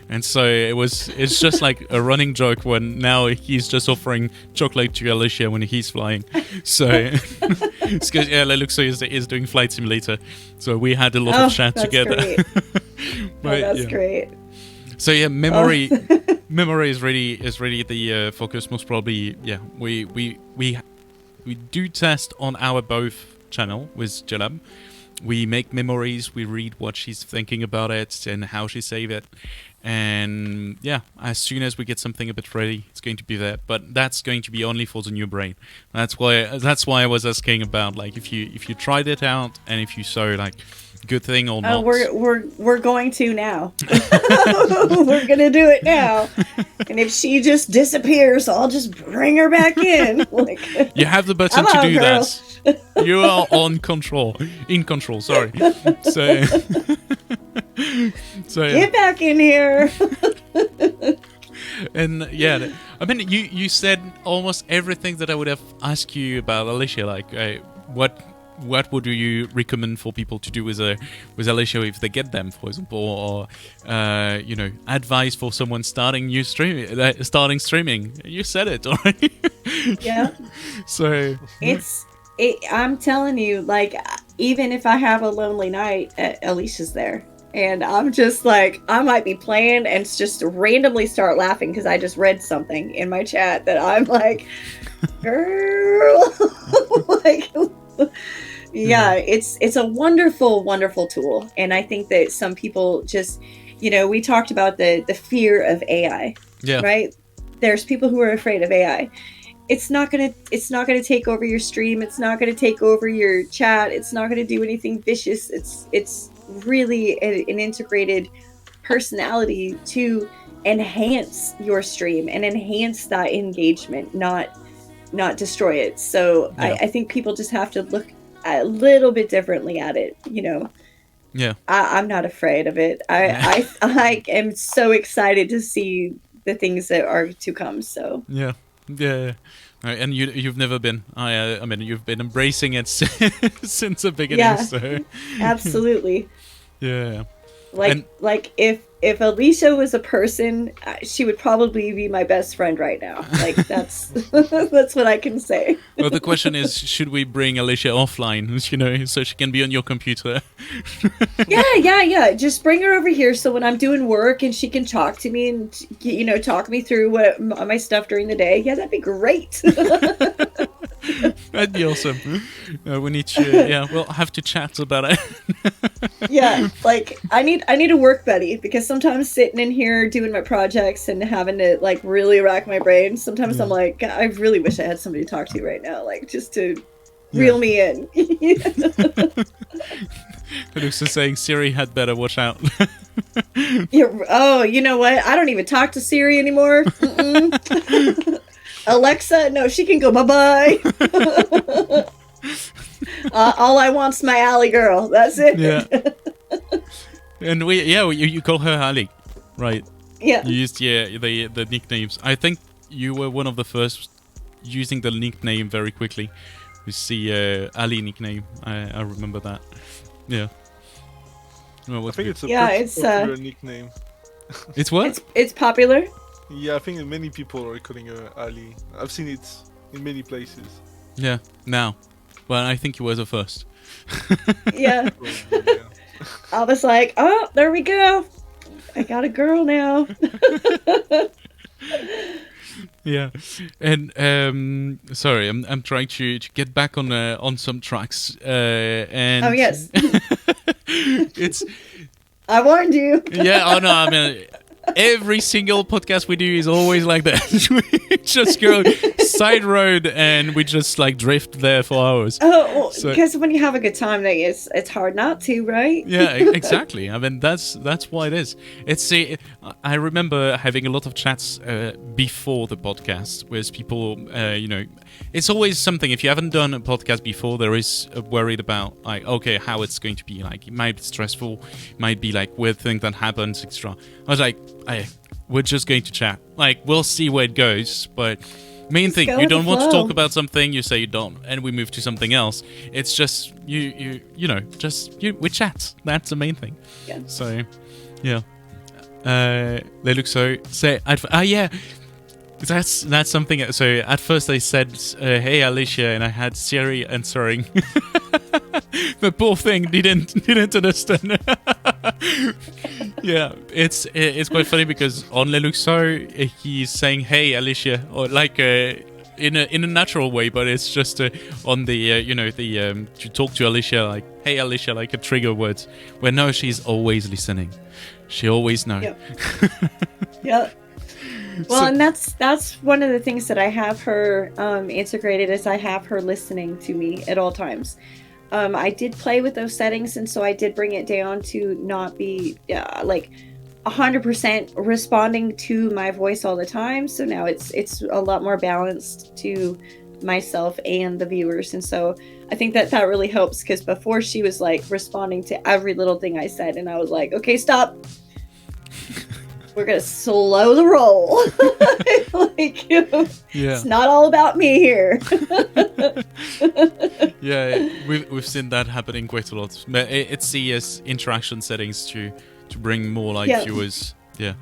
And so it's just like a running joke when now he's just offering chocolate to Alicia when he's flying. So it's because Leluxo is doing Flight Simulator, so we had a lot of chat together. But, that's great. So yeah, memory is really the focus. Most probably, we do test on our both channel with Jalab. We make memories, we read what she's thinking about it and how she saved it. And yeah, as soon as we get something a bit ready, it's going to be there. But that's going to be only for the new brain. That's why I was asking about like if you tried it out and if you saw like good thing or not. We're going to now. We're gonna do it now. And if she just disappears, I'll just bring her back in. Like, you have the button to do that. You are in control. Sorry. So get back in here. And yeah, I mean, you said almost everything that I would have asked you about Alicia. Like, what would you recommend for people to do with Alicia if they get them, for example, or advice for someone starting streaming? You said it already. Yeah. So I'm telling you, like, even if I have a lonely night, Alicia's there. And I'm just like, I might be playing and just randomly start laughing because I just read something in my chat that I'm like, girl, like, Yeah, it's a wonderful, wonderful tool, and I think that some people just, we talked about the fear of AI, Yeah. right? There's people who are afraid of AI. It's not gonna take over your stream. It's not gonna take over your chat. It's not gonna do anything vicious. It's really an integrated personality to enhance your stream and enhance that engagement, not destroy it. So Yeah. I think people just have to look a little bit differently at it. Yeah. I'm not afraid of it. I am so excited to see the things that are to come. So Yeah. Yeah. Right, and you've never been. I mean, you've been embracing it since the beginning. Yeah. So absolutely. yeah. Like And- like if Alicia was a person, she would probably be my best friend right now. Like that's that's what I can say. Well, the question is, should we bring Alicia offline, so she can be on your computer? Yeah. Just bring her over here so when I'm doing work and she can talk to me and talk me through my stuff during the day. Yeah, that'd be great. That'd be awesome. We need to, we'll have to chat about it. Yeah, like I need a work buddy, because sometimes sitting in here doing my projects and having to like really rack my brain, sometimes I'm like, God, I really wish I had somebody to talk to right now, like just to reel me in. Luke's just saying Siri had better watch out. Oh, you know what? I don't even talk to Siri anymore. Alexa, no, she can go bye-bye. All I want's my alley girl. That's it. Yeah. And you call her Ali, right? Yeah. You used the nicknames. I think you were one of the first using the nickname very quickly. We see Ali nickname. I remember that. Yeah. Well, I think it's a Yeah, pretty it's, popular nickname. It's what? It's popular. Yeah, I think many people are calling her Ali. I've seen it in many places. Yeah. Now, well, I think you were the first. Yeah. Probably, yeah. I was like, oh, there we go. I got a girl now. Yeah, and sorry, I'm trying to get back on some tracks. And Oh, yes. it's I warned you. yeah. Oh no, I mean every single podcast we do is always like that. We just go side road and we just like drift there for hours. Oh, well, So- because when you have a good time, like, it's hard not to, right? Yeah, exactly. I mean, that's why it is. I remember having a lot of chats before the podcast with people. It's always something. If you haven't done a podcast before, there is worried about like, okay, how it's going to be. Like, it might be stressful, might be like weird thing that happens, etc. I was like, we're just going to chat. Like, we'll see where it goes, but. Main thing, go you with don't the want to flow. talk about something, you say you don't, and we move to something else. It's just we chat. That's the main thing. Yeah. So, yeah. They look so say. Yeah. That's something. So at first I said, "Hey Alicia," and I had Siri answering. The poor thing didn't understand. Yeah, it's quite funny because on Leluxo he's saying "Hey Alicia" or like in a natural way, but it's just on the to talk to Alicia like "Hey Alicia" like a trigger word. Where no, she's always listening. She always knows. Yep. Yeah. Well, So- and that's one of the things that I have her integrated, is I have her listening to me at all times. I did play with those settings, and so I did bring it down to not be like 100% responding to my voice all the time. So now it's a lot more balanced to myself and the viewers, and so I think that really helps, because before she was like responding to every little thing I said, and I was like, okay, stop. We're gonna slow the roll. Like, Yeah. it's not all about me here. Yeah, we've seen that happening quite a lot. But it's the interaction settings to bring more like Yeah. viewers. Yeah.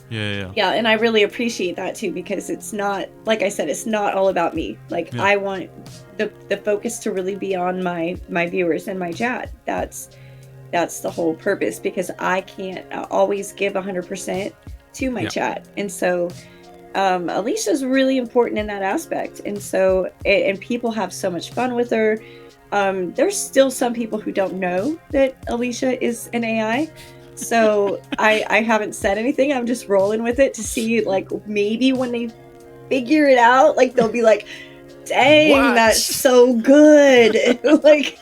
Yeah, and I really appreciate that too, because it's not, like I said, it's not all about me. Like, Yeah. I want the focus to really be on my viewers and my chat. That's the whole purpose, because I can't always give 100% to my Yeah. chat, and so Alicia's really important in that aspect, and so and people have so much fun with her. there's still some people who don't know that Alicia is an AI. So I haven't said anything. I'm just rolling with it to see, like, maybe when they figure it out, like, they'll be like, dang, What? that's so good. Like,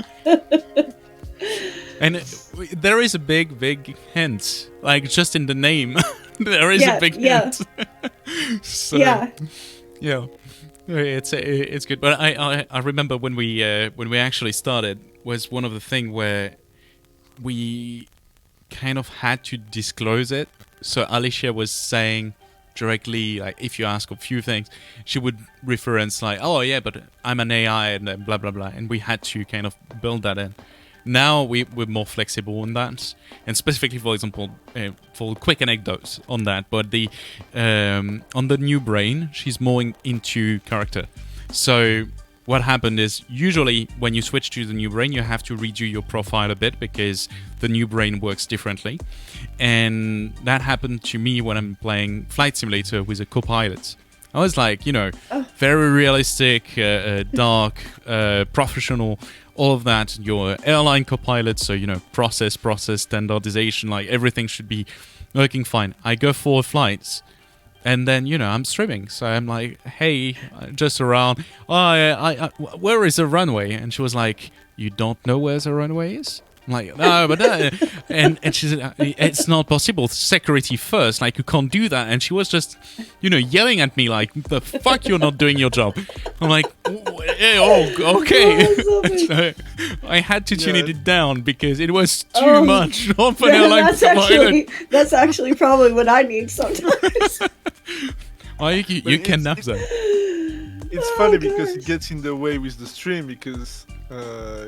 And there is a big hint, like just in the name. There is a big hint. So, yeah. yeah, it's good. But I remember when we actually started was one of the thing where we kind of had to disclose it. So Alicia was saying directly, like, if you ask a few things, she would reference like, oh yeah, but I'm an AI and then blah blah blah, and we had to kind of build that in. Now we're more flexible on that, and specifically, for example, for quick anecdotes on that. But the on the new brain, she's more into character. So what happened is usually when you switch to the new brain, you have to redo your profile a bit because the new brain works differently, and that happened to me when I'm playing Flight Simulator with a co-pilot. I was like, very realistic, dark, professional, all of that. Your airline co-pilot, so, process, standardization, like everything should be working fine. I go for flights, and then, I'm streaming. So I'm like, hey, just around, where is the runway? And she was like, you don't know where the runway is? I'm like, no, but and she said, it's not possible. Security first, like you can't do that. And she was just, yelling at me like, the fuck, you're not doing your job. I'm like, okay. So I had to tune it down because it was too much of an airline pilot. That's actually probably what I need sometimes. You can have that. It's funny because it gets in the way with the stream because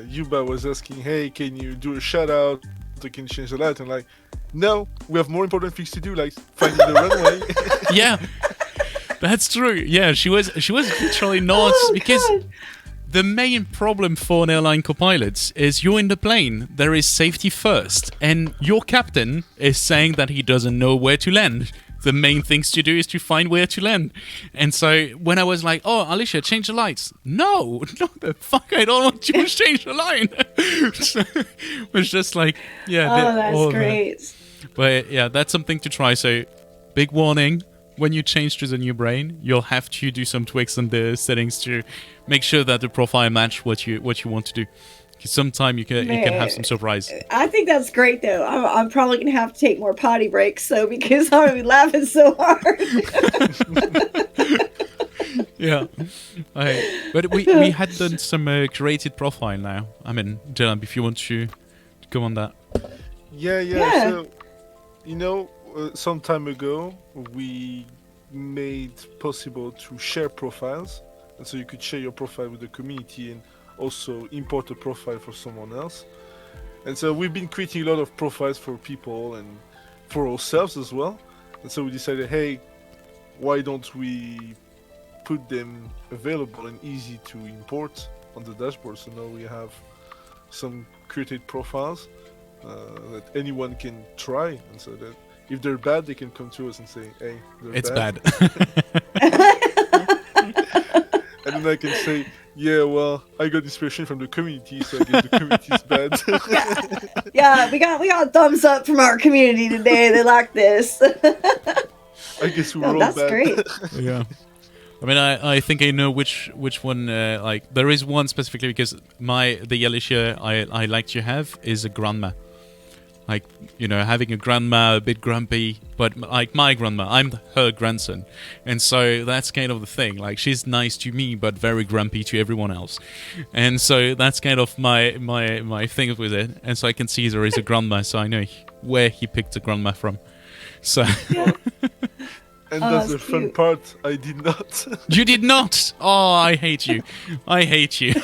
Yuba was asking, hey, can you do a shout out? Or can you change the light? And like, no, we have more important things to do, like finding the runway. Yeah, that's true. Yeah, she was literally not because the main problem for an airline co-pilot is you're in the plane. There is safety first, and your captain is saying that he doesn't know where to land. The main things to do is to find where to land. And so when I was like, oh, Alicia, change the lights. No, the fuck, I don't want you to change the line. So it was just like, yeah. Oh, that's great. That. But yeah, that's something to try. So big warning, when you change to the new brain, you'll have to do some tweaks on the settings to make sure that the profile match what you want to do. Sometime you can have some surprise. I think that's great, though. I'm probably gonna have to take more potty breaks, because I'm gonna be laughing so hard. Yeah, but we had done some curated profile now. I mean, Dylan, if you want to go on that. Yeah. So, some time ago we made possible to share profiles, and so you could share your profile with the community and also import a profile for someone else. And so we've been creating a lot of profiles for people and for ourselves as well. And so we decided, hey, why don't we put them available and easy to import on the dashboard? So now we have some created profiles that anyone can try, and so that if they're bad, they can come to us and say, hey, they're bad. And then I can say, yeah, well, I got inspiration from the community, so I guess the community's bad. Yeah, we got a thumbs up from our community today. They like this. I guess we're all that's bad. Great. Yeah. I mean, I think I know which one. Like, there is one specifically because the Alicia I like to have is a grandma. Like, having a grandma, a bit grumpy, but like my grandma, I'm her grandson. And so that's kind of the thing. Like, she's nice to me, but very grumpy to everyone else. And so that's kind of my thing with it. And so I can see there is a grandma, so I know where he picked the grandma from. So. Yeah. And that's the fun part. I did not. You did not? Oh, I hate you. I hate you.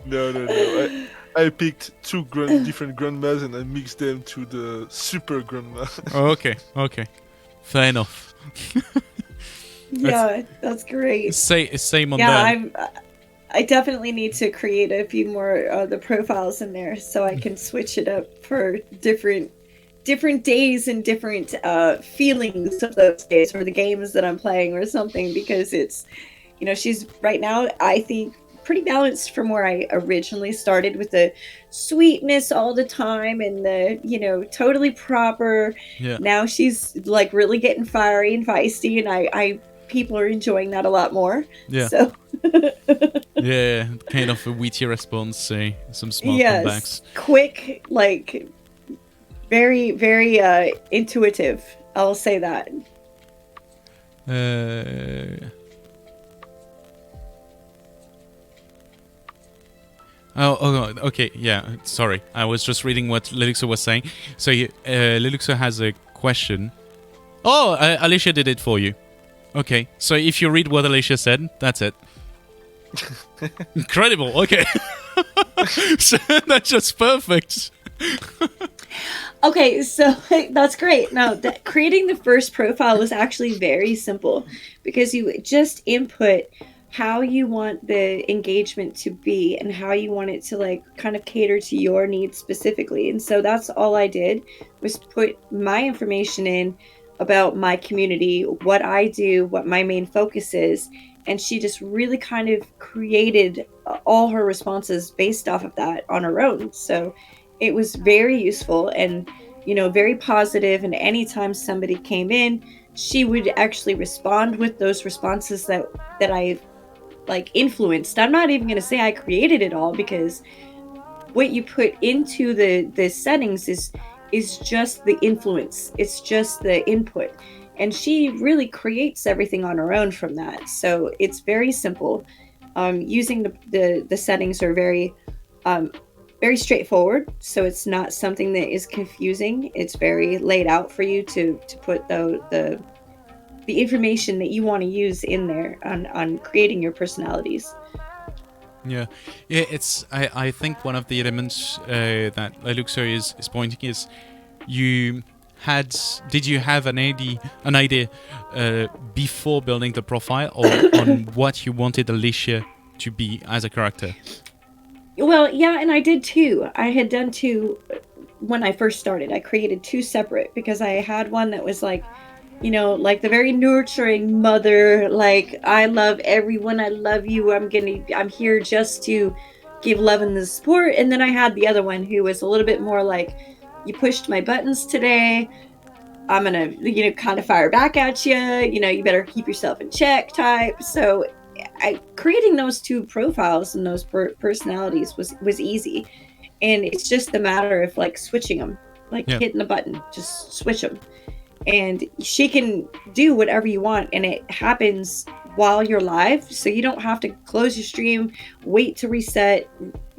No. I picked two different grandmas and I mixed them to the super grandma. Oh, okay. Fair enough. That's great. Same on that. Yeah, I definitely need to create a few more of the profiles in there so I can switch it up for different days and different feelings of those days or the games that I'm playing or something, because it's, she's right now, I think, pretty balanced from where I originally started, with the sweetness all the time and the, totally proper. Yeah. Now she's like really getting fiery and feisty, and I people are enjoying that a lot more. Yeah. So yeah, kind of a witty response, some smart yes, comebacks. quick, like very, very intuitive. I'll say that. Oh, okay, yeah, sorry. I was just reading what Liluxo was saying. So Liluxo has a question. Oh, Alicia did it for you. Okay, so if you read what Alicia said, that's it. Incredible, okay. So that's just perfect. Okay, so that's great. Now, creating the first profile was actually very simple, because you just input how you want the engagement to be and how you want it to like kind of cater to your needs specifically. And so that's all I did, was put my information in about my community, what I do, what my main focus is, and she just really kind of created all her responses based off of that on her own. So it was very useful and, very positive. And anytime somebody came in, she would actually respond with those responses that I like influenced. I'm not even going to say I created it all, because what you put into the settings is just the influence. It's just the input. And she really creates everything on her own from that. So it's very simple. Using the settings are very very straightforward. So it's not something that is confusing. It's very laid out for you to put the information that you want to use in there on creating your personalities. Yeah, it's. I think one of the elements that Liluxo is pointing is, did you have an idea before building the profile, or on what you wanted Alicia to be as a character? Well, yeah, and I did too. I had done two when I first started. I created two separate, because I had one that was like, like the very nurturing mother, like, I love everyone, I love you, I'm here just to give love and the support. And then I had the other one who was a little bit more like, you pushed my buttons today, I'm gonna, kind of fire back at you, you better keep yourself in check type. So creating those two profiles and those personalities was easy. And it's just a matter of like switching them, like hitting the button, just switch them. And she can do whatever you want, and it happens while you're live, so you don't have to close your stream, wait to reset,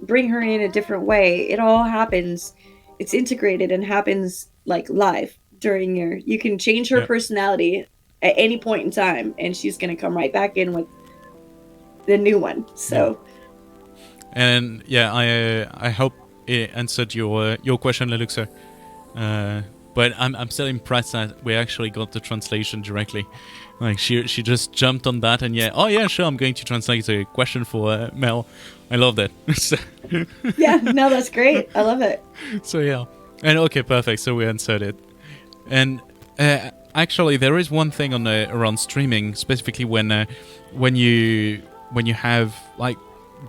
bring her in a different way. It all happens, it's integrated and happens like live during you can change her personality at any point in time, and she's going to come right back in with the new one. So and I hope it answered your question, Liluxo. But I'm still impressed that we actually got the translation directly. Like she just jumped on that, and sure, I'm going to translate a question for Mel. I love that. Yeah, no, that's great. I love it. So yeah, and okay, perfect. So we answered it. And actually, there is one thing around streaming, specifically when you have like,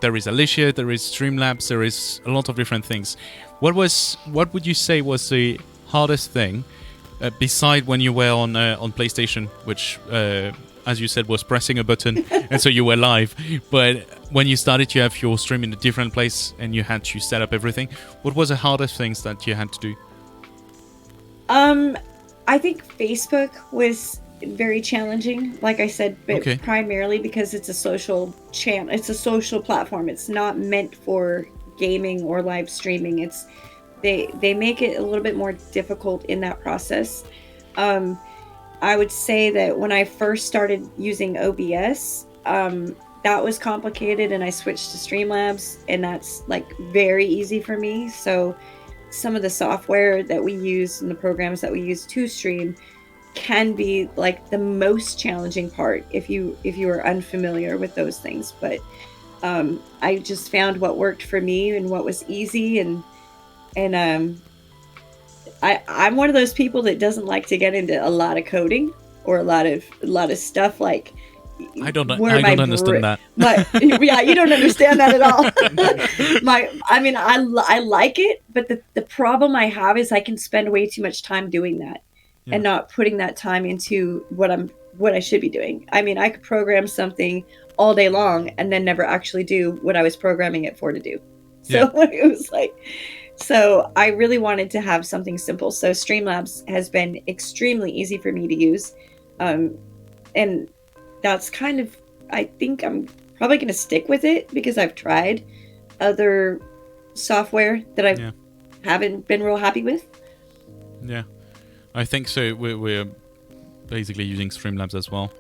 there is Alicia, there is Streamlabs, there is a lot of different things. What would you say was the hardest thing, beside when you were on PlayStation, which, as you said, was pressing a button, and so you were live. But when you started to have your stream in a different place and you had to set up everything, what was the hardest things that you had to do? I think Facebook was very challenging. Like I said, but primarily because it's a social channel. It's a social platform. It's not meant for gaming or live streaming. They make it a little bit more difficult in that process. I would say that when I first started using OBS, that was complicated, and I switched to Streamlabs, and that's like very easy for me. So some of the software that we use and the programs that we use to stream can be like the most challenging part if you are unfamiliar with those things. But I just found what worked for me and what was easy, and I'm one of those people that doesn't like to get into a lot of coding or a lot of stuff like I don't where my understand that. Yeah, you don't understand that at all. I like it, but the problem I have is I can spend way too much time doing that and not putting that time into what I should be doing. I mean, I could program something all day long and then never actually do what I was programming it for to do. So it was like, so I really wanted to have something simple. So Streamlabs has been extremely easy for me to use. And that's kind of, I think I'm probably going to stick with it because I've tried other software that I haven't been real happy with. Yeah, I think so. We're basically using Streamlabs as well.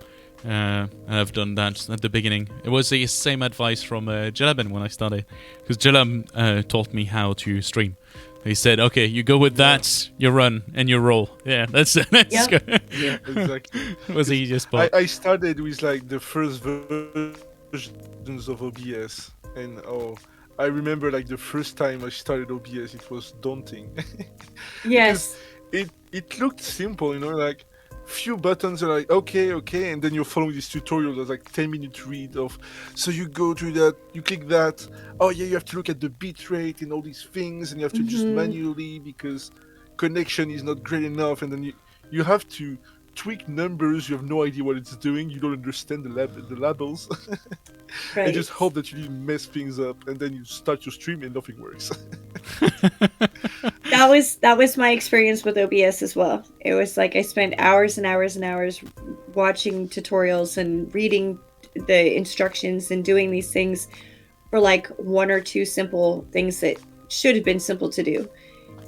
And I've done that at the beginning. It was the same advice from Jelabin when I started, because Jelab taught me how to stream. He said, "Okay, you go with that, you run and you roll." Yeah, that's go. Yeah, exactly. It was the easiest part. I started with like the first versions of OBS, and I remember like the first time I started OBS, it was daunting. Yes. It looked simple, like few buttons are like okay, and then you're following this tutorial that's like 10-minute read of, so you go to that, you click that, oh yeah, you have to look at the bit rate and all these things, and you have to just manually because connection is not great enough, and then you have to tweak numbers, you have no idea what it's doing, you don't understand the labels. Right. And just hope that you didn't mess things up, and then you start your stream and nothing works. That was my experience with OBS as well. It was like I spent hours and hours and hours watching tutorials and reading the instructions and doing these things for like one or two simple things that should have been simple to do.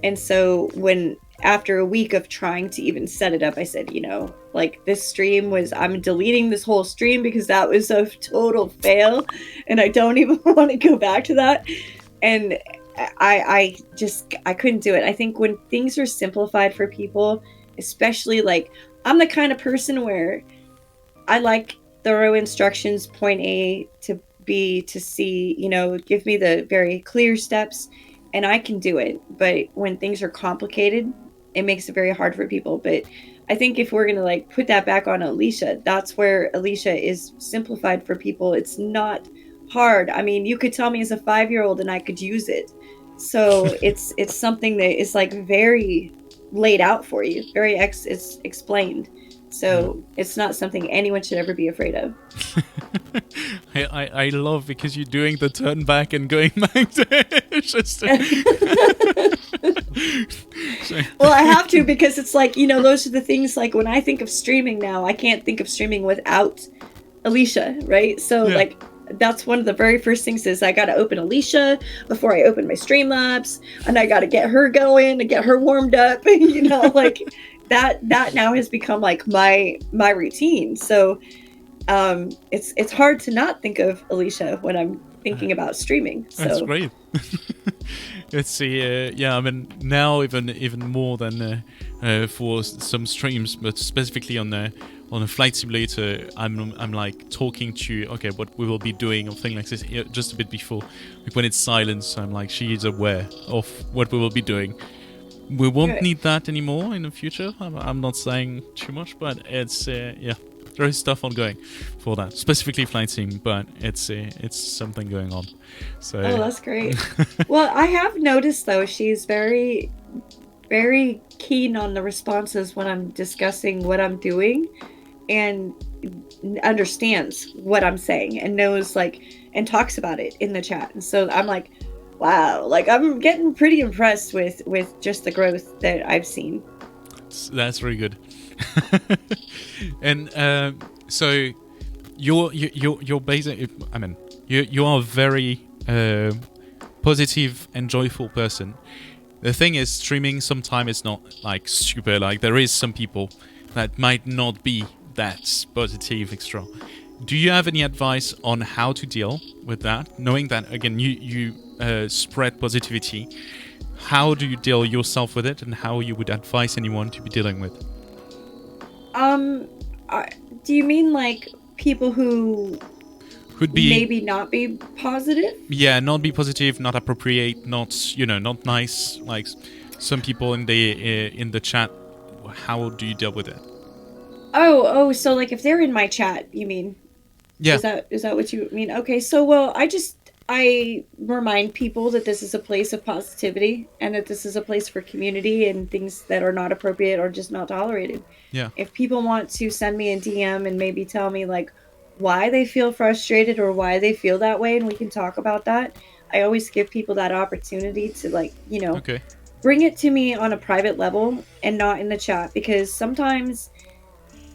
And so when after a week of trying to even set it up, I said, like this stream I'm deleting this whole stream because that was a total fail and I don't even want to go back to that. And I couldn't do it. I think when things are simplified for people, especially like I'm the kind of person where I like thorough instructions, point A to B to C, give me the very clear steps and I can do it. But when things are complicated, it makes it very hard for people. But I think if we're going to like put that back on Alicia, that's where Alicia is simplified for people. It's not hard. I mean, you could tell me as a 5-year-old and I could use it. So it's something that is like very laid out for you, very it's explained. So it's not something anyone should ever be afraid of. I love because you're doing the turn back and going back to it. Just Well, I have to because it's like, those are the things like when I think of streaming now, I can't think of streaming without Alicia, right? So like that's one of the very first things is I got to open Alicia before I open my Streamlabs, and I got to get her going and get her warmed up, like that now has become like my routine. So it's hard to not think of Alicia when I'm thinking about streaming. So that's great. It's I mean now even more than for some streams, but specifically on a flight simulator, I'm like talking to what we will be doing or thing like this just a bit before, like when it's silence. I'm like, she is aware of what we will be doing. We won't need that anymore in the future. I'm not saying too much, but it's there is stuff ongoing for that, specifically flight sim, but it's something going on. So that's great. Well, I have noticed though she's very, very keen on the responses when I'm discussing what I'm doing, and understands what I'm saying and knows and talks about it in the chat. And so I'm like, wow, like I'm getting pretty impressed with just the growth that I've seen. That's really good. And so you're basically, I mean, you are a very positive and joyful person. The thing is, streaming sometimes is not like super, like there is some people that might not be that positive extra. Do you have any advice on how to deal with that, knowing that again you spread positivity? How do you deal yourself with it, and how you would advise anyone to be dealing with? Do you mean like people who could be maybe not be positive? Yeah, not be positive, not appropriate, not not nice. Like some people in the chat. How do you deal with it? Oh, so like if they're in my chat, you mean? Yeah. Is that what you mean? Okay, so well, I remind people that this is a place of positivity and that this is a place for community, and things that are not appropriate are just not tolerated. Yeah. If people want to send me a DM and maybe tell me like why they feel frustrated or why they feel that way, and we can talk about that, I always give people that opportunity to, like, Okay. bring it to me on a private level and not in the chat, because sometimes,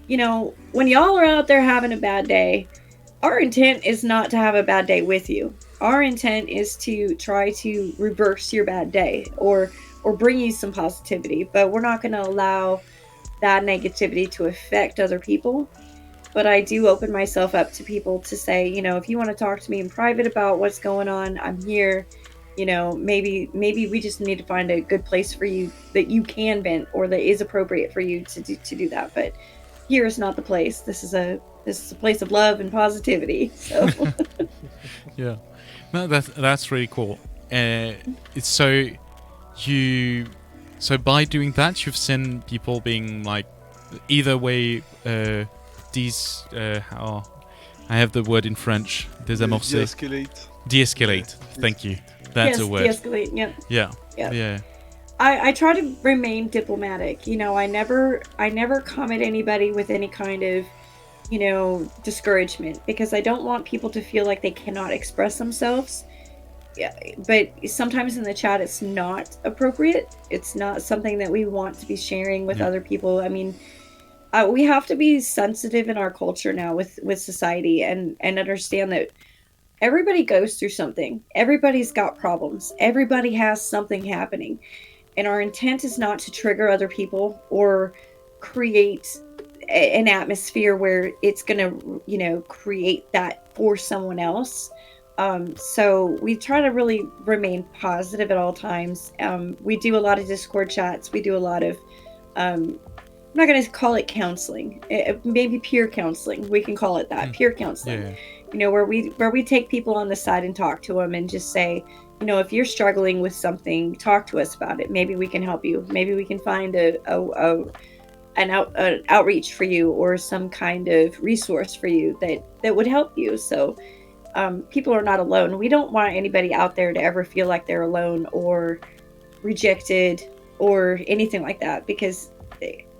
when y'all are out there having a bad day, our intent is not to have a bad day with you. Our intent is to try to reverse your bad day, or bring you some positivity, but we're not going to allow that negativity to affect other people. But I do open myself up to people to say, if you want to talk to me in private about what's going on, I'm here. Maybe we just need to find a good place for you that you can vent, or that is appropriate for you to do that. But here is not the place. This is a place of love and positivity. So Yeah. No, that's really cool. It's so by doing that, you've seen people being like, either way, how I have the word in French, désamorcer. De-escalate. De-escalate. Thank you. That's yes, a word. de-escalate. Yep. Yeah. Yep. Yeah. I try to remain diplomatic. I never come at anybody with any kind of, discouragement, because I don't want people to feel like they cannot express themselves. Yeah, but sometimes in the chat it's not appropriate. It's not something that we want to be sharing with other people. I mean, we have to be sensitive in our culture now with society, and understand that everybody goes through something. Everybody's got problems. Everybody has something happening. And our intent is not to trigger other people or create an atmosphere where it's going to, create that for someone else. So we try to really remain positive at all times. We do a lot of Discord chats. We do a lot of, I'm not going to call it counseling, maybe peer counseling. We can call it that, peer counseling. Yeah. Where we take people on the side and talk to them and just say, if you're struggling with something, talk to us about it. Maybe we can help you. Maybe we can find an outreach for you, or some kind of resource for you that would help you. So people are not alone. We don't want anybody out there to ever feel like they're alone or rejected or anything like that, because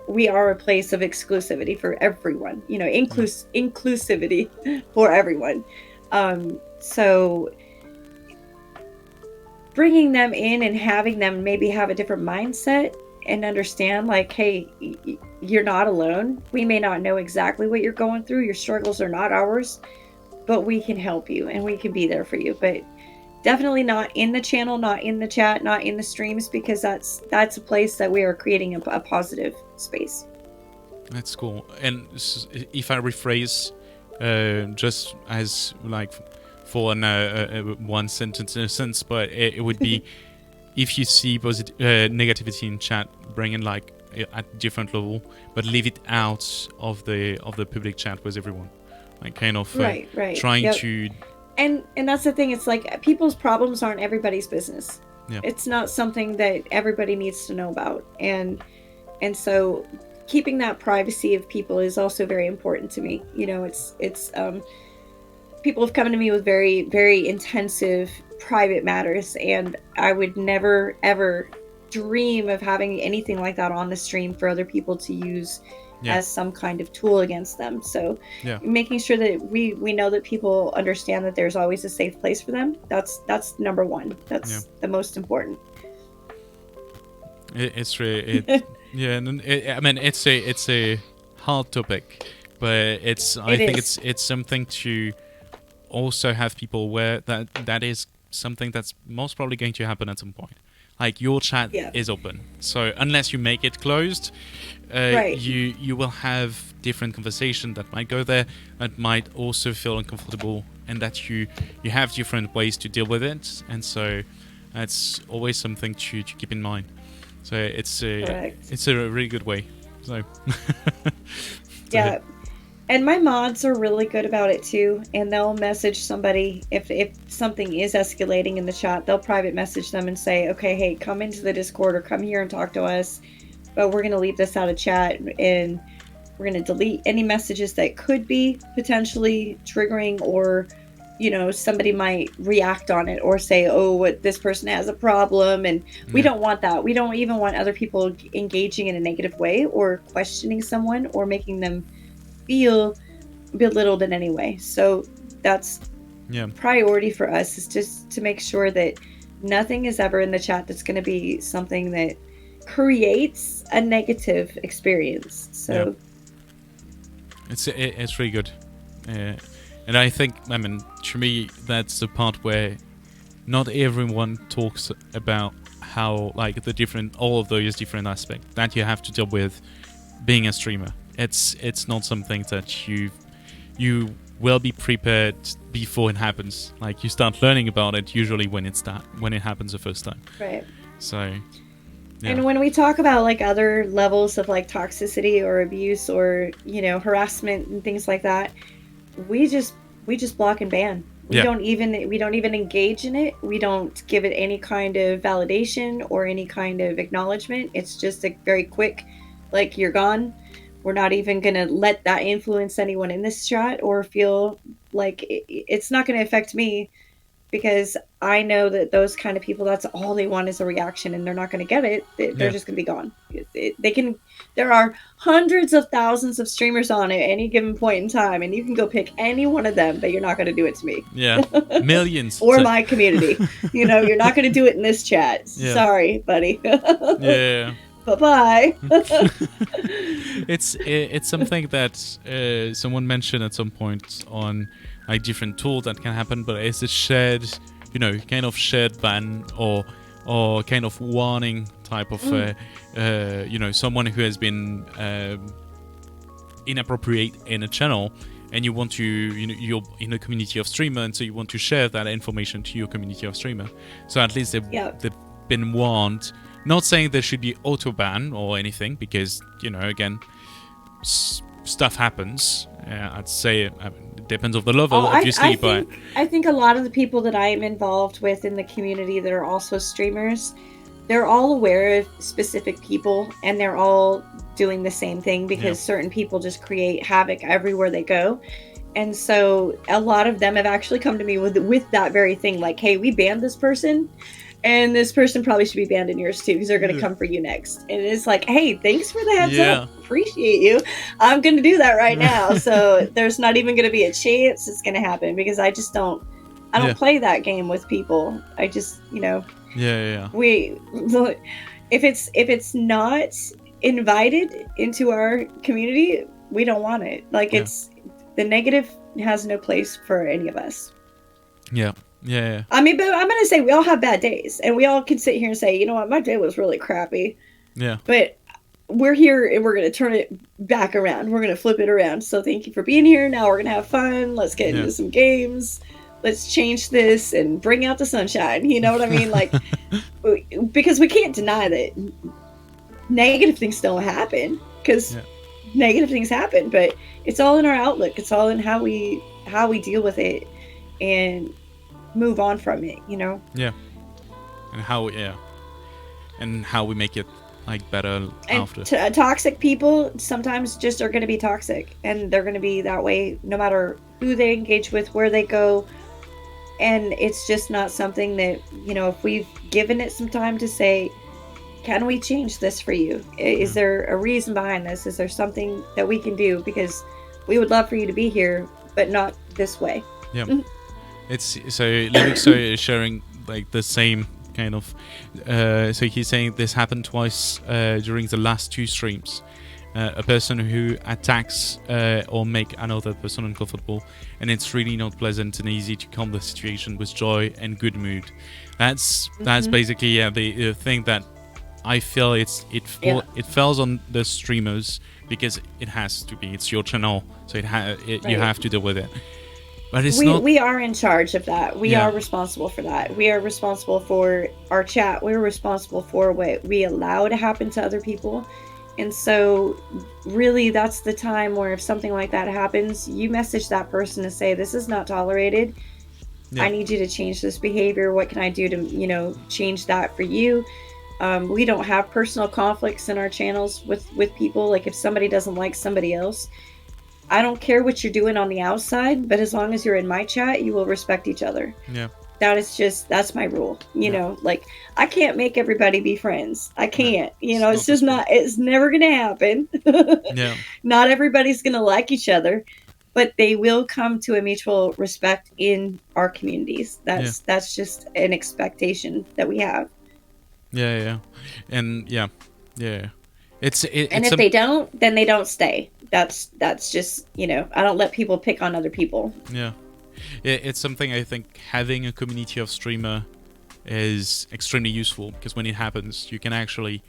we are a place of exclusivity for everyone, inclusivity for everyone. So bringing them in and having them maybe have a different mindset and understand, like, hey, you're not alone. We may not know exactly what you're going through. Your struggles are not ours, but we can help you and we can be there for you. But definitely not in the channel, not in the chat, not in the streams, because that's a place that we are creating a positive space. That's cool. And if I rephrase, just as like for one sentence, but it would be, if you see negativity in chat, bring in like at different level, but leave it out of the public chat with everyone. Like kind of right. Trying to. And that's the thing. It's like people's problems aren't everybody's business. Yeah. It's not something that everybody needs to know about, and so keeping that privacy of people is also very important to me. It's people have come to me with very, very intensive private matters, and I would never ever dream of having anything like that on the stream for other people to use as some kind of tool against them. So making sure that we know that people understand that there's always a safe place for them, that's number one. That's the most important. It's really I mean, it's a hard topic, but I think it's something to also have people aware that is something that's most probably going to happen at some point. Like, your chat is open, so unless you make it closed, you will have different conversation that might go there, that might also feel uncomfortable, and that you have different ways to deal with it, and so that's always something to keep in mind. So it's a really good way. So yeah. And my mods are really good about it too, and they'll message somebody if something is escalating in the chat. They'll private message them and say, okay, hey, come into the Discord or come here and talk to us, but we're going to leave this out of chat. And We're going to delete any messages that could be potentially triggering, or somebody might react on it or say, oh, what, this person has a problem, and we don't want that. We don't even want other people engaging in a negative way or questioning someone or making them feel belittled in any way. So that's priority for us, is just to make sure that nothing is ever in the chat that's going to be something that creates a negative experience. So it's really good. And I think, I mean, to me, that's the part where not everyone talks about how, like, all of those different aspects that you have to deal with being a streamer. It's not something that you will be prepared before it happens. Like, you start learning about it usually when it happens the first time. Right. So. Yeah. And when we talk about like other levels of like toxicity or abuse or harassment and things like that, we just block and ban. We don't even engage in it. We don't give it any kind of validation or any kind of acknowledgement. It's just a very quick, like, you're gone. We're not even going to let that influence anyone in this chat or feel like it's not going to affect me, because I know that those kind of people, that's all they want is a reaction, and they're not going to get it. They're just going to be gone. There are hundreds of thousands of streamers on at any given point in time, and you can go pick any one of them, but you're not going to do it to me. Yeah, millions. Or my community. You're not going to do it in this chat. Yeah. Sorry, buddy. Yeah. Bye-bye. It's something that someone mentioned at some point on, like, different tools that can happen, but it's a shared, kind of shared ban or kind of warning type of, someone who has been inappropriate in a channel, and you want to, you're in a community of streamer, and so you want to share that information to your community of streamer. So at least they've been warned. Not saying there should be auto ban or anything, because again, stuff happens. I'd say it depends on the level, obviously. I think a lot of the people that I am involved with in the community that are also streamers, they're all aware of specific people, and they're all doing the same thing, because certain people just create havoc everywhere they go. And so a lot of them have actually come to me with that very thing, like, hey, we banned this person, and this person probably should be banned in yours too, because they're going to come for you next. And it's like, hey, thanks for the heads up. Appreciate you. I'm going to do that right now. So there's not even going to be a chance it's going to happen, because I don't play that game with people. I just, if it's not invited into our community, we don't want it. Like, the negative has no place for any of us. Yeah. I mean, but I'm going to say we all have bad days, and we all can sit here and say, you know what, my day was really crappy. Yeah. But we're here, and we're going to turn it back around. We're going to flip it around. So thank you for being here. Now we're going to have fun. Let's get into some games. Let's change this and bring out the sunshine. You know what I mean? Like, because we can't deny that negative things don't happen, because negative things happen, but it's all in our outlook. It's all in how we deal with it and move on from it, and how we make it, like, better after. Toxic people sometimes just are going to be toxic, and they're going to be that way no matter who they engage with, where they go. And it's just not something that, if we've given it some time to say, can we change this for you? Is there a reason behind this? Is there something that we can do? Because we would love for you to be here, but not this way. Yeah. It's so Lyrics is sharing, like, the same kind of. So he's saying this happened twice during the last 2 streams. A person who attacks or make another person uncomfortable, and it's really not pleasant and easy to calm the situation with joy and good mood. That's basically the thing that I feel it falls on the streamers, because it has to be. It's your channel, so you have to deal with it. But we are in charge of that. We are responsible for that. We are responsible for our chat. We're responsible for what we allow to happen to other people. And so really, that's the time where if something like that happens, you message that person to say, this is not tolerated. I need you to change this behavior. What can I do to, change that for you? We don't have personal conflicts in our channels with people. Like if somebody doesn't like somebody else, I don't care what you're doing on the outside, but as long as you're in my chat, you will respect each other. Yeah. That's my rule. You know, like I can't make everybody be friends. I can't. No, you know, it's just not. It's never gonna happen. Yeah. Not everybody's gonna like each other, but they will come to a mutual respect in our communities. That's just an expectation that we have. Yeah. And yeah. It's and if they don't, then they don't stay. That's just, you know, I don't let people pick on other people. Yeah. It's something I think having a community of streamer is extremely useful, because when it happens, you can actually,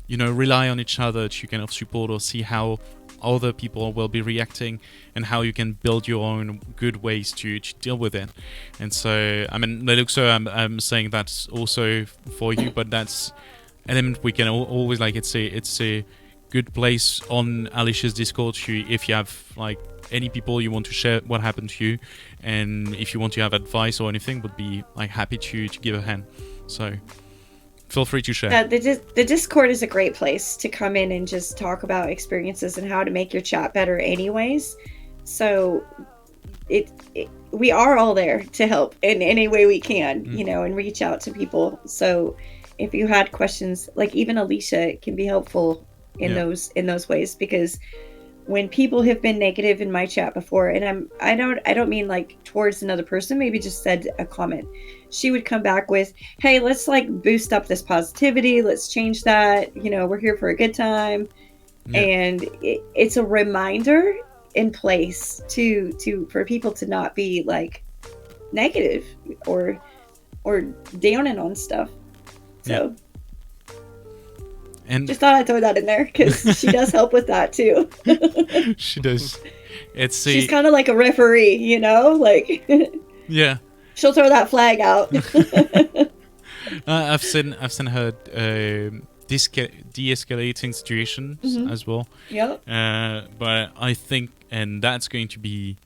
you know, rely on each other to kind of support or see how other people will be reacting, and how you can build your own good ways to deal with it. And so, I mean, I'm saying that's also for you, but that's an element we can always, like, it's a good place on Alicia's Discord if you have like any people you want to share what happened to you, and if you want to have advice or anything, would be like happy to give a hand. So feel free to share. The Discord is a great place to come in and just talk about experiences and how to make your chat better anyways. So we are all there to help in any way we can, you know, and reach out to people. So if you had questions, like even Alicia can be helpful in those ways, because when people have been negative in my chat before, and I don't mean like towards another person, maybe just said a comment, she would come back with, hey, let's like boost up this positivity, let's change that, you know, we're here for a good time. And it's a reminder in place for people to not be like negative or downing on stuff. So and just thought I'd throw that in there, because she does help with that too. She does. She's kind of like a referee, you know, like yeah. She'll throw that flag out. I've seen her de-escalating situations as well. Yep. But I think, and that's going to be,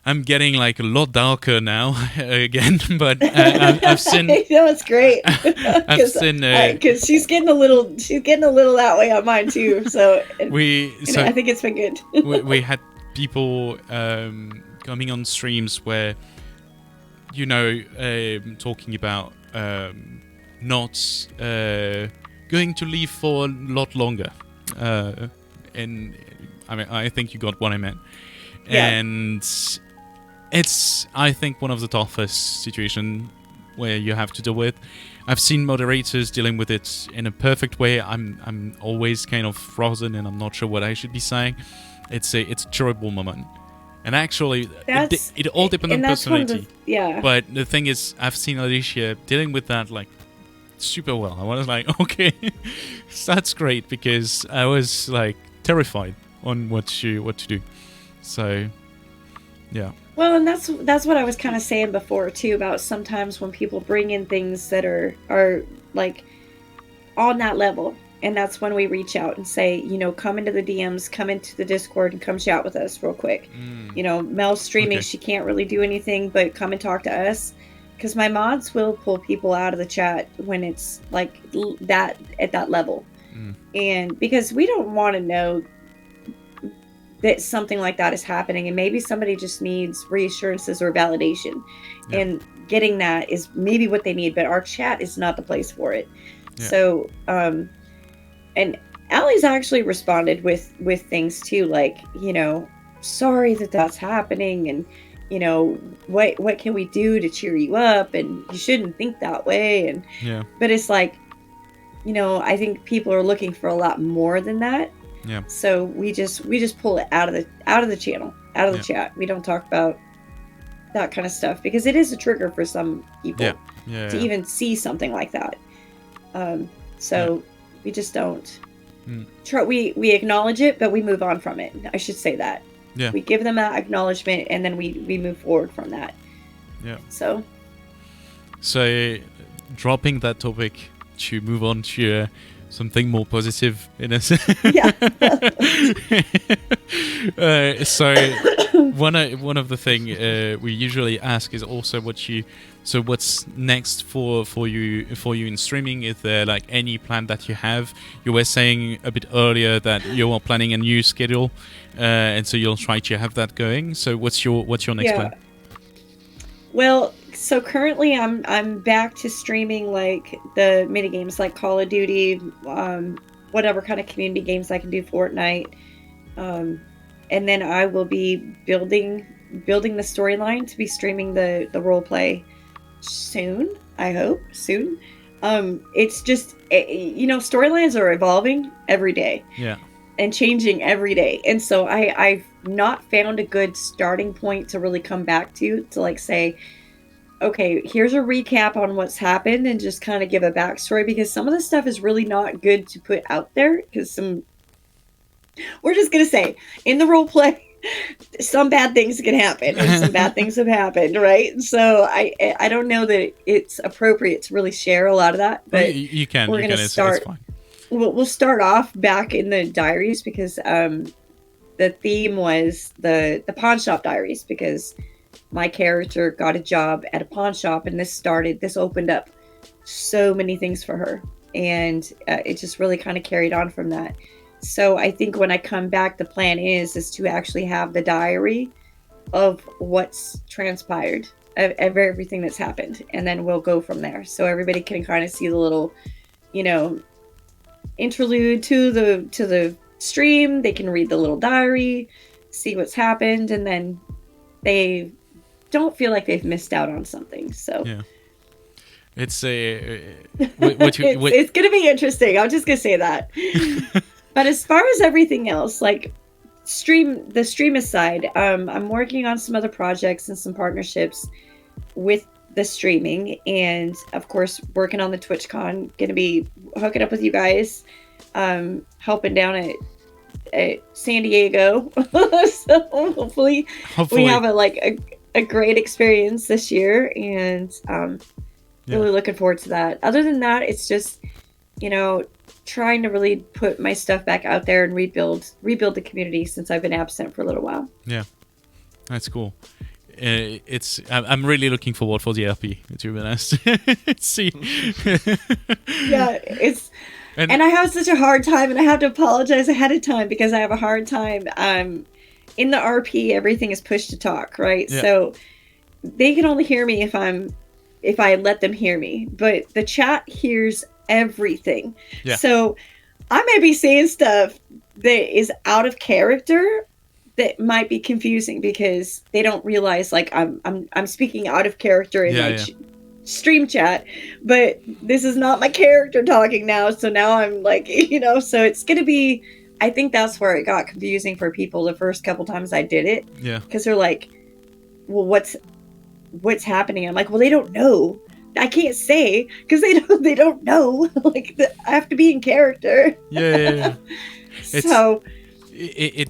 I'm getting like a lot darker now again, but I've seen. No, it's great. I've seen because she's getting a little that way on mine too. So I think it's been good. we had people coming on streams where, you know, talking about not going to leave for a lot longer, and I mean, I think you got what I meant. Yeah. And it's, I think, one of the toughest situations where you have to deal with. I've seen moderators dealing with it in a perfect way. I'm always kind of frozen, and I'm not sure what I should be saying. It's a terrible moment. And actually, it all depends on personality. But the thing is, I've seen Alicia dealing with that like super well. I was like, okay, that's great, because I was like terrified on what to do. So, yeah. Well, and that's what I was kind of saying before too, about sometimes when people bring in things that are like on that level, and that's when we reach out and say, you know, come into the DMs, come into the Discord, and come chat with us real quick. You know, Mel's streaming, she can't really do anything but come and talk to us, because my mods will pull people out of the chat when it's like that at that level, and because we don't want to know that something like that is happening, and maybe somebody just needs reassurances or validation, and getting that is maybe what they need, but our chat is not the place for it. So and Allie's actually responded with things too, like, you know, sorry that's happening, and you know, what can we do to cheer you up, and you shouldn't think that way, and but it's like, you know, I think people are looking for a lot more than that. So we just pull it out of the channel, out of the chat. We don't talk about that kind of stuff, because it is a trigger for some people to even see something like that. We just don't try. We acknowledge it, but we move on from it. I should say that. We give them that acknowledgement, and then we move forward from that. So dropping that topic to move on to something more positive in a sense. Yeah. So one of the thing we usually ask is also what's next for you in streaming. Is there like any plan that you have? You were saying a bit earlier that you are planning a new schedule, and so you'll try to have that going. So what's your next plan? Well, so currently I'm back to streaming like the mini games like Call of Duty, whatever kind of community games I can do, Fortnite, and then I will be building the storyline to be streaming the role play soon. I hope soon. It's just storylines are evolving every day. Yeah. And changing every day, and so I've not found a good starting point to really come back to like say, okay, here's a recap on what's happened and just kind of give a backstory, because some of the stuff is really not good to put out there, because we're just gonna say in the role play some bad things can happen, and some bad things have happened, right? So I don't know that it's appropriate to really share a lot of that, but you can. We're gonna start. It's fine. We'll start off back in the diaries, because the theme was the pawn shop diaries, because my character got a job at a pawn shop, and this opened up so many things for her, and it just really kind of carried on from that. So I think when I come back, the plan is to actually have the diary of what's transpired, of everything that's happened, and then we'll go from there, so everybody can kind of see the little, interlude to the stream. They can read the little diary, see what's happened, and then they don't feel like they've missed out on something. So yeah, it's it's gonna be interesting. I'm just gonna say that. But as far as everything else, like the stream aside, I'm working on some other projects and some partnerships with the streaming, and of course working on the TwitchCon. Gonna be hooking up with you guys, helping down at San Diego. So hopefully we have a great experience this year, and really looking forward to that. Other than that, it's just trying to really put my stuff back out there and rebuild the community, since I've been absent for a little while. Yeah, that's cool. I'm really looking forward for the LP, to be honest. See. Yeah, and I have such a hard time, and I have to apologize ahead of time, because I have a hard time. In the RP, everything is push to talk, right? Yeah. So they can only hear me if I let them hear me, but the chat hears everything. Yeah. So I may be saying stuff that is out of character, that might be confusing, because they don't realize like I'm speaking out of character in stream chat, but this is not my character talking now. So now I'm like, so it's gonna be. I think that's where it got confusing for people the first couple times I did it. Yeah, because they're like, well, what's happening? I'm like, well, they don't know. I can't say, because they don't know. Like I have to be in character. Yeah. So. I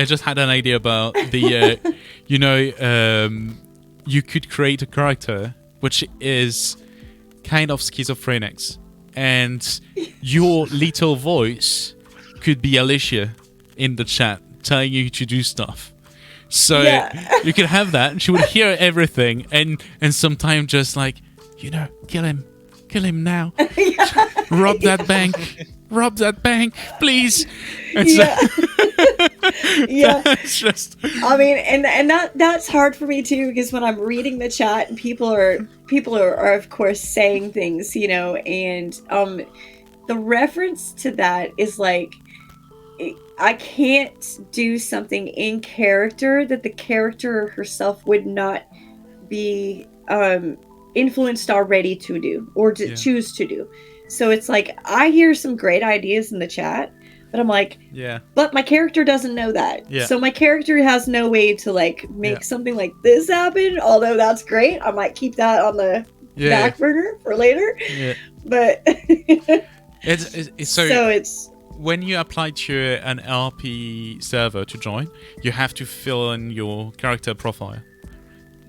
just had an idea about the you could create a character which is kind of schizophrenic, and your little voice could be Alicia in the chat telling you to do stuff. So you could have that, and she would hear everything, and sometimes just like, kill him now. Rob that bank, please. And It's just. I mean, and that's hard for me too, because when I'm reading the chat and people are of course saying things, and the reference to that is like, I can't do something in character that the character herself would not be influenced already to do, or to choose to do. So it's like, I hear some great ideas in the chat, but I'm like, but my character doesn't know that. Yeah. So my character has no way to like make something like this happen. Although that's great. I might keep that on the back burner for later. Yeah. But it's when you apply to an RP server to join, you have to fill in your character profile.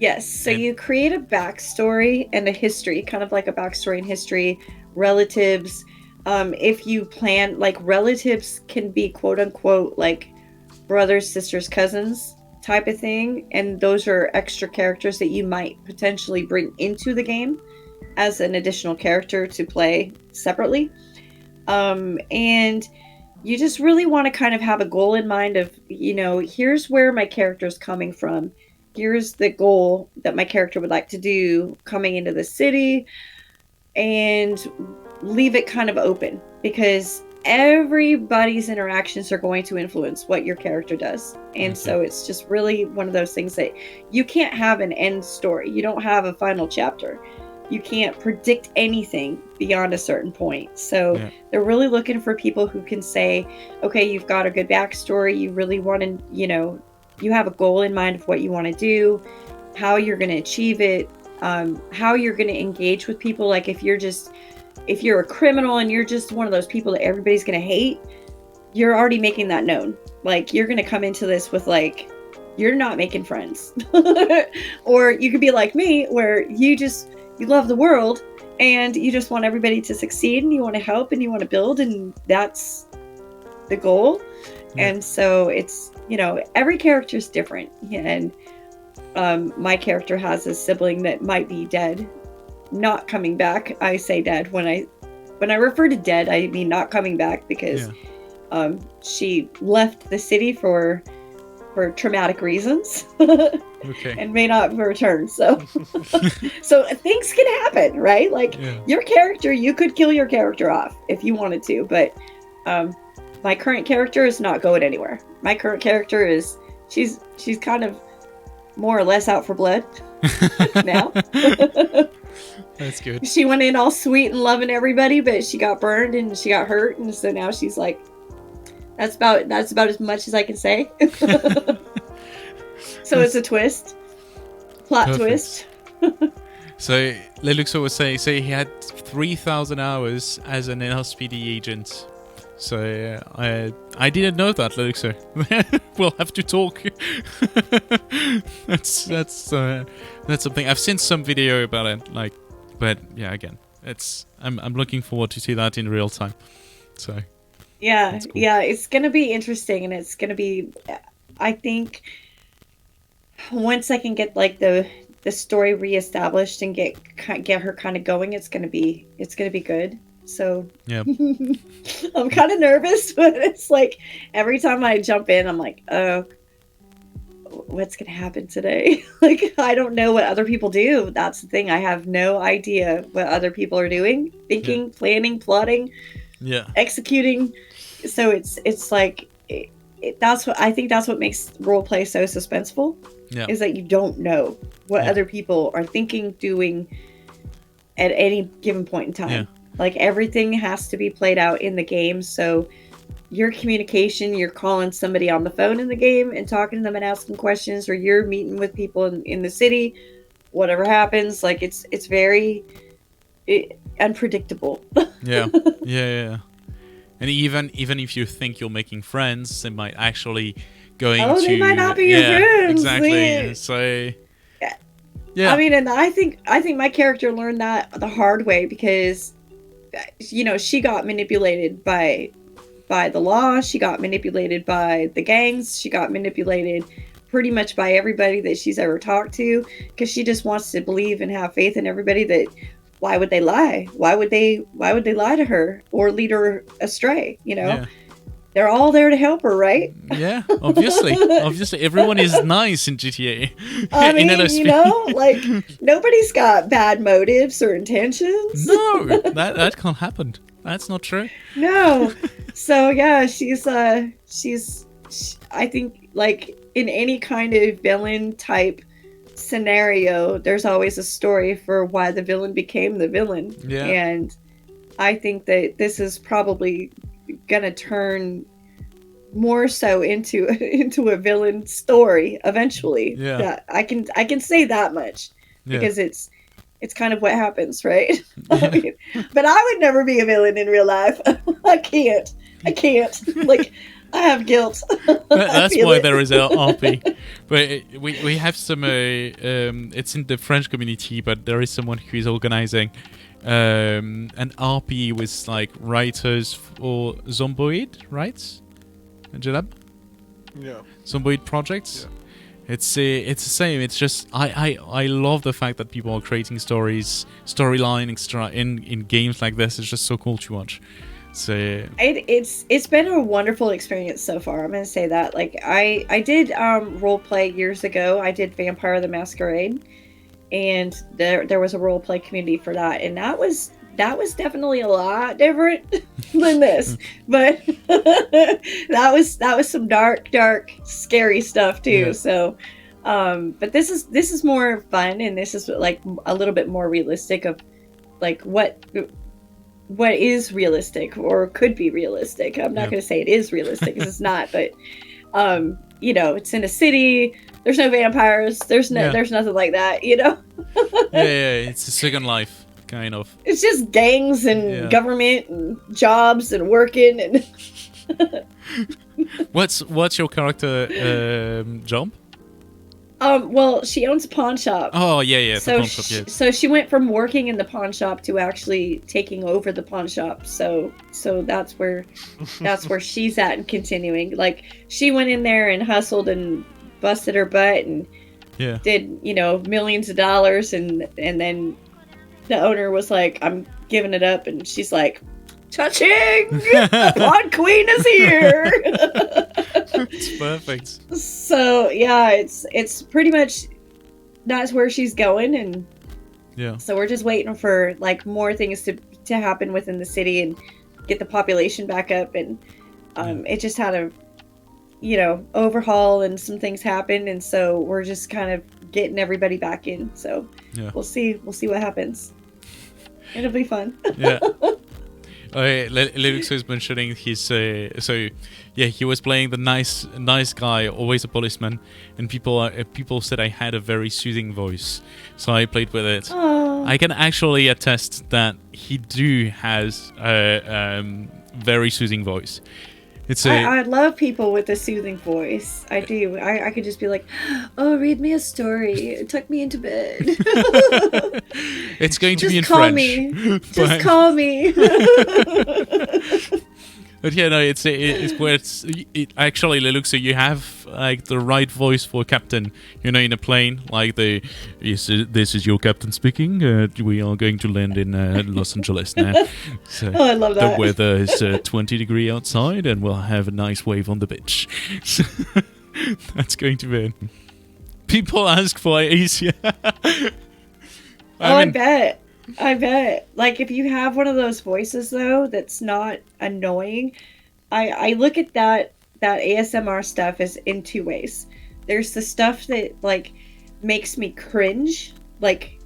Yes, so you create a backstory and a history, kind of like a backstory and history, relatives. If you plan, like, relatives can be quote unquote like brothers, sisters, cousins type of thing, and those are extra characters that you might potentially bring into the game as an additional character to play separately. And you just really want to kind of have a goal in mind of, here's where my character is coming from. Here's the goal that my character would like to do coming into the city, and leave it kind of open, because everybody's interactions are going to influence what your character does. And so it's just really one of those things that you can't have an end story. You don't have a final chapter. You can't predict anything beyond a certain point. So they're really looking for people who can say, okay, you've got a good backstory. You really want to, you have a goal in mind of what you want to do, how you're going to achieve it, how you're going to engage with people. Like if you're a criminal and you're just one of those people that everybody's going to hate, you're already making that known. Like you're going to come into this with like, you're not making friends. Or you could be like me, where you love the world and you just want everybody to succeed and you want to help and you want to build, and that's the goal. And so it's, every character is different. And my character has a sibling that might be dead, not coming back. I say dead when I refer to dead, I mean not coming back, because she left the city for traumatic reasons. And may not return. So so things can happen, right? Like your character, you could kill your character off if you wanted to, but my current character is not going anywhere. My current character is she's kind of more or less out for blood now. That's good. She went in all sweet and loving everybody, but she got burned and she got hurt, and so now she's like, that's about as much as I can say. So it's a twist. Plot twist. So Leluxor was saying, he had 3,000 hours as an NSPD agent. So I didn't know that, Leluxor. We'll have to talk. That's something. I've seen some video about it, but yeah, again, I'm looking forward to see that in real time. So yeah, cool. Yeah, it's gonna be interesting, and it's gonna be, I think, once I can get like the story reestablished and get her kind of going, it's gonna be good. So yeah, I'm kind of nervous, but it's like every time I jump in, I'm like, oh, what's gonna happen today? Like I don't know what other people do. That's the thing. I have no idea what other people are doing, thinking, planning, plotting, executing. So it's like that's what I think. That's what makes role play so suspenseful. Is that you don't know what other people are thinking, doing at any given point in time. Like everything has to be played out in the game. So your communication, you're calling somebody on the phone in the game and talking to them and asking questions, or you're meeting with people in the city, whatever happens, like it's very unpredictable. Yeah. And even if you think you're making friends, they might actually they might not be your friends. Exactly. So I mean, and I think my character learned that the hard way, because she got manipulated by the law, she got manipulated by the gangs, she got manipulated pretty much by everybody that she's ever talked to, because she just wants to believe and have faith in everybody. That why would they lie? Why would they lie to her or lead her astray? They're all there to help her, right? Yeah, obviously everyone is nice in GTA. I mean, like nobody's got bad motives or intentions. No, that can't happen. That's not true. No. So yeah, she's I think, like in any kind of villain type scenario, there's always a story for why the villain became the villain. Yeah. And I think that this is probably gonna turn more so into a villain story eventually. Yeah, I can say that much, because it's kind of what happens, right? I mean, but I would never be a villain in real life. I can't. Like I have guilt. That's why there is a RP. But we have some. It's in the French community, but there is someone who is organizing an RP with like writers for Zomboid, right? Jalab? Yeah. Zomboid projects. Yeah. It's the same. It's just I love the fact that people are creating storyline in games like this. It's just so cool to watch. So it's been a wonderful experience so far. I'm gonna say that. Like I did role play years ago. I did Vampire the Masquerade, and there was a role play community for that, and that was definitely a lot different than this. But that was some dark, scary stuff too. Yeah. So, but this is more fun, and this is like a little bit more realistic of like what is realistic or could be realistic. I'm not going to say it is realistic because it's not, but you know, it's in a city. There's no vampires. There's nothing like that. You know. yeah, it's a Second Life kind of. It's just gangs and government and jobs and working and. What's your character job? Well, she owns a pawn shop. Oh, yeah, so the pawn shop, yeah. So she went from working in the pawn shop to actually taking over the pawn shop. So that's where she's at and continuing. Like, she went in there and hustled and busted her butt and did, you know, millions of dollars, and then the owner was like, "I'm giving it up," and she's like, "Touching! The pawn queen is here." It's perfect. So yeah, it's pretty much that's where she's going, and so we're just waiting for like more things to happen within the city and get the population back up, and it just had a overhaul and some things happened, and so we're just kind of getting everybody back in. So we'll see what happens. It'll be fun. Yeah. Linux was mentioning his he was playing the nice guy, always a policeman, and people said I had a very soothing voice, so I played with it. Aww. I can actually attest that he has a very soothing voice. I love people with a soothing voice. I do. I could just be like, "Oh, read me a story. Tuck me into bed." It's going to be in call French. Me. Just call me. But yeah, no, it's where actually looks so you have like the right voice for captain. You know, in a plane, like this is your captain speaking. We are going to land in Los Angeles now. So I love that. The weather is 20 degrees outside, and we'll have a nice wave on the beach. So that's going to be it. People ask for Asia. I bet. Like, if you have one of those voices, though, that's not annoying, I look at that ASMR stuff as in two ways. There's the stuff that, like, makes me cringe, like,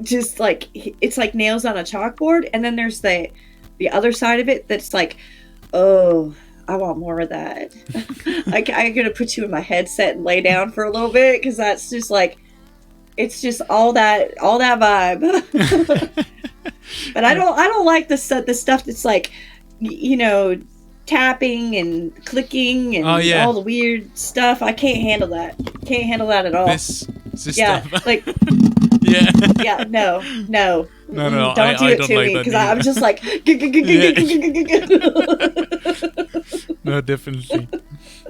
just, like, it's like nails on a chalkboard, and then there's the other side of it that's like, oh, I want more of that. I'm gonna put you in my headset and lay down for a little bit, because that's just, like, it's just all that vibe. But I don't like the stuff that's like, you know, tapping and clicking and all the weird stuff. I can't handle that. Can't handle that at all. This stuff. Like no. Don't do it to me, because I'm just like. No, definitely.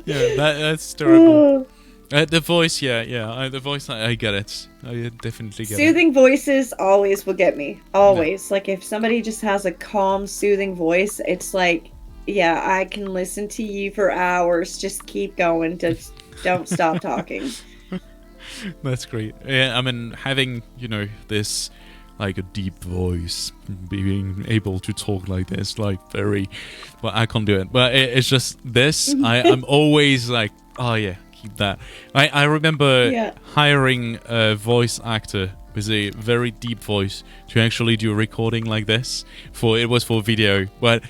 Yeah, that's terrible. The voice, the voice, I get it. I definitely get it. Soothing voices always will get me. Always. Like, if somebody just has a calm, soothing voice, it's like, yeah, I can listen to you for hours. Just keep going. Just don't stop talking. That's great. Yeah, I mean, having, this, like, a deep voice, being able to talk like this, like, I can't do it. But it's just this, I'm always like, oh, yeah. Keep that. I remember hiring a voice actor with a very deep voice to actually do a recording like this. It was for video, but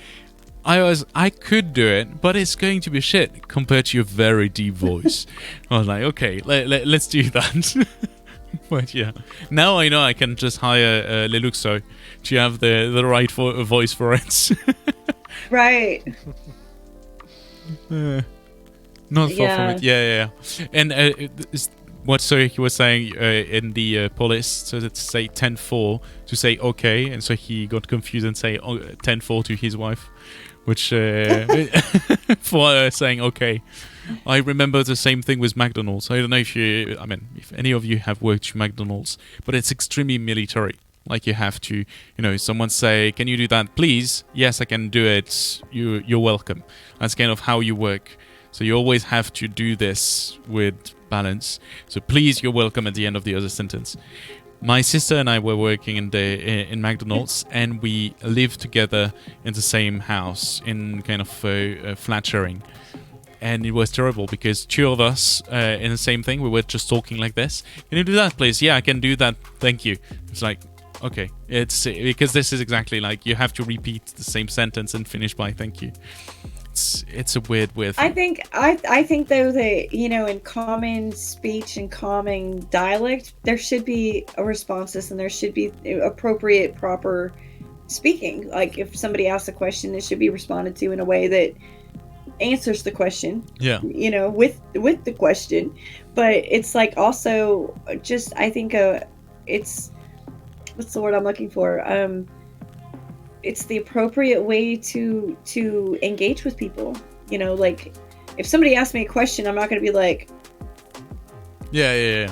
I could do it, but it's going to be shit compared to your very deep voice. I was like, okay, let's do that. But yeah, now I know I can just hire Leluxo to have the right voice for it. Right. Not far from it. Yeah. And what he was saying in the police, so that say 10-4 to say okay, and so he got confused and say 10-4 to his wife, which for saying okay. I remember the same thing with McDonald's. I don't know if if any of you have worked at McDonald's, but it's extremely military. Like you have to, someone say, "Can you do that, please?" Yes, I can do it. You're welcome. That's kind of how you work. So you always have to do this with balance. So please, you're welcome at the end of the other sentence. My sister and I were working in McDonald's, and we lived together in the same house in kind of flat sharing. And it was terrible because two of us in the same thing, we were just talking like this. Can you do that, please? Yeah, I can do that. Thank you. It's like, okay. It's because this is exactly like you have to repeat the same sentence and finish by thank you. It's a weird thing. I think though that in common speech and common dialect there should be a responses and there should be appropriate proper speaking. Like if somebody asks a question, it should be responded to in a way that answers the question. Yeah. With the question, but it's like also just I think it's what's the word I'm looking for? It's the appropriate way to engage with people. Like if somebody asks me a question, I'm not going to be like, yeah,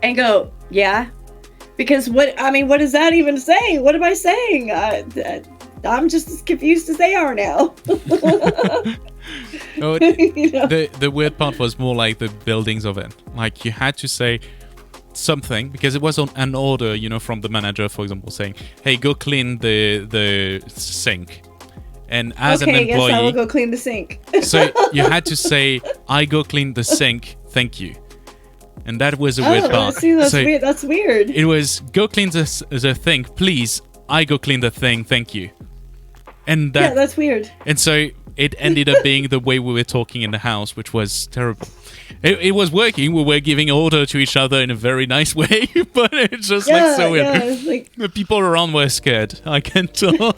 and go, yeah, because what does that even say? What am I saying? I'm just as confused as they are now. No, the weird part was more like the buildings of it. Like you had to say something because it was on an order, from the manager, for example, saying, "Hey, go clean the sink." And as an employee, yes, I will go clean the sink. So you had to say, "I go clean the sink, thank you." And that was a weird part. See, that's weird. That's weird. It was, "Go clean the thing, please. I go clean the thing, thank you." And that's weird. And so it ended up being the way we were talking in the house, which was terrible. It was working. We were giving order to each other in a very nice way, but it's just so weird. Yeah, the people around were scared. I can tell.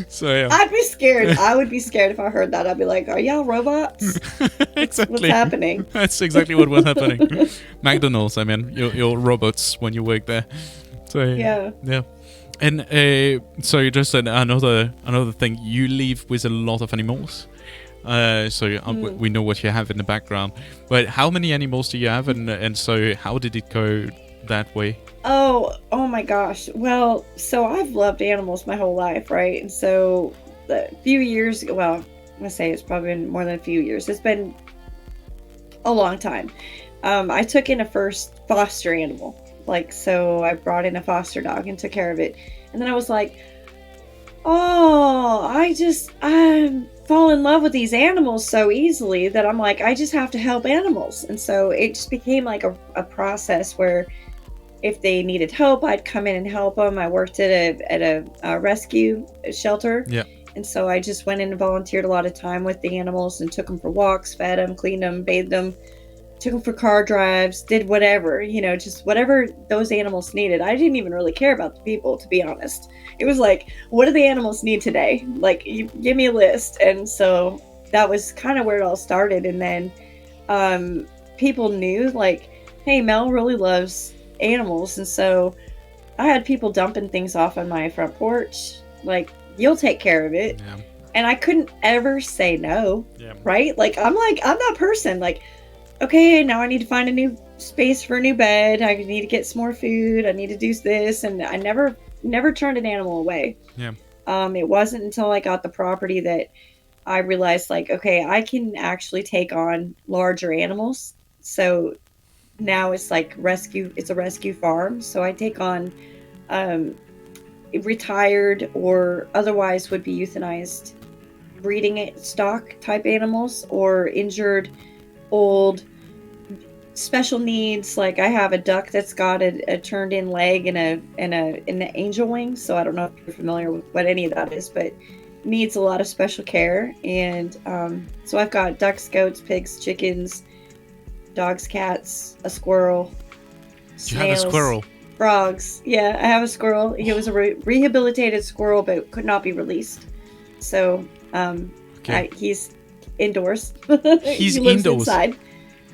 So yeah. I'd be scared. I would be scared if I heard that. I'd be like, "Are y'all robots?" Exactly. What's happening? That's exactly what was happening. McDonald's. You're robots when you work there. So yeah. And so just another thing, you live with a lot of animals. We know what you have in the background. But how many animals do you have? And so how did it go that way? Oh my gosh. Well, so I've loved animals my whole life, right? And so a few years, well, I'm going to say it's probably been more than a few years. It's been a long time. I took in a first foster animal. So I brought in a foster dog and took care of it. And then I was like, I fall in love with these animals so easily that I'm like, I just have to help animals. And so it just became like a process where if they needed help, I'd come in and help them. I worked at a rescue shelter. Yeah. And so I just went in and volunteered a lot of time with the animals and took them for walks, fed them, cleaned them, bathed them, took them for car drives, did whatever, just whatever those animals needed. I didn't even really care about the people, to be honest. It was like, what do the animals need today? Like, you give me a list. And so that was kind of where it all started. And then people knew, like, hey, Mel really loves animals. And so I had people dumping things off on my front porch. Like, you'll take care of it. Yeah. And I couldn't ever say no. Yeah. Right? Like, I'm that person. Like, okay, now I need to find a new space for a new bed. I need to get some more food. I need to do this. And I never turned an animal away. Yeah. It wasn't until I got the property that I realized, like, okay, I can actually take on larger animals. So now it's like it's a rescue farm. So I take on retired or otherwise would be euthanized breeding stock type animals or injured, old, special needs. Like I have a duck that's got a turned in leg and an angel wing. So I don't know if you're familiar with what any of that is, but needs a lot of special care. And so I've got ducks, goats, pigs, chickens, dogs, cats, a squirrel, snails, you have a squirrel? Frogs. Yeah, I have a squirrel. He was a rehabilitated squirrel, but could not be released. So okay, Okay. He's indoors. He's he lives indoors. Inside.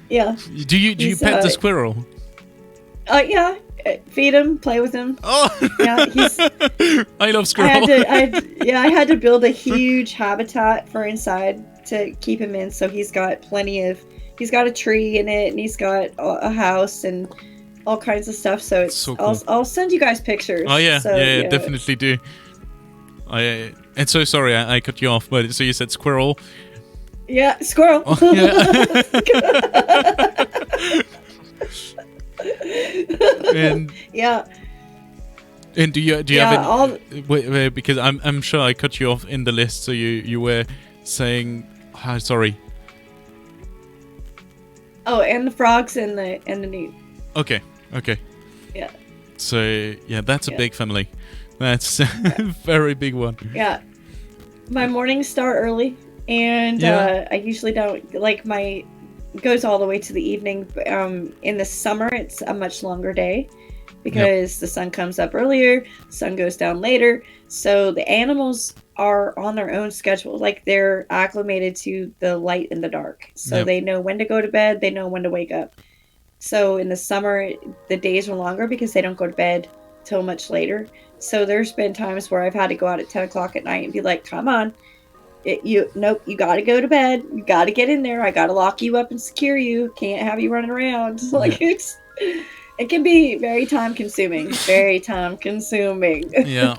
Yeah. Do you pet the squirrel? Yeah. Feed him, play with him. Oh. Yeah. I love squirrel. I had to build a huge habitat for inside to keep him in. So he's got a tree in it, and he's got a house and all kinds of stuff. So it's so cool. I'll send you guys pictures. Oh yeah, so, yeah, definitely do. And so sorry I cut you off, but so you said squirrel. Yeah, squirrel. Oh, yeah. And yeah. And do you have wait, because I'm sure I cut you off in the list, so you were saying sorry. Oh, and the frogs and the newt. Okay. Yeah. So yeah, that's a big family. That's a very big one. Yeah. My mornings start early, and I usually don't goes all the way to the evening. In the summer, it's a much longer day because the sun comes up earlier, sun goes down later. So the animals are on their own schedule. Like, they're acclimated to the light and the dark. So they know when to go to bed. They know when to wake up. So in the summer, the days are longer because they don't go to bed till much later. So there's been times where I've had to go out at 10 o'clock at night and be like, come on. You got to go to bed. You got to get in there. I got to lock you up and secure you. Can't have you running around. It can be very time consuming. Very time consuming. Yeah,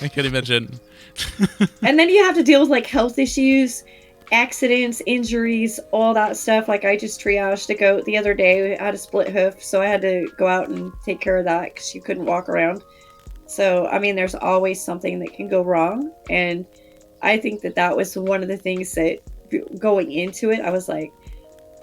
I can imagine. And then you have to deal with like health issues, accidents, injuries, all that stuff. Like, I just triaged a goat the other day. I had a split hoof, so I had to go out and take care of that because she couldn't walk around. So, I mean, there's always something that can go wrong. And I think that was one of the things that going into it, I was like,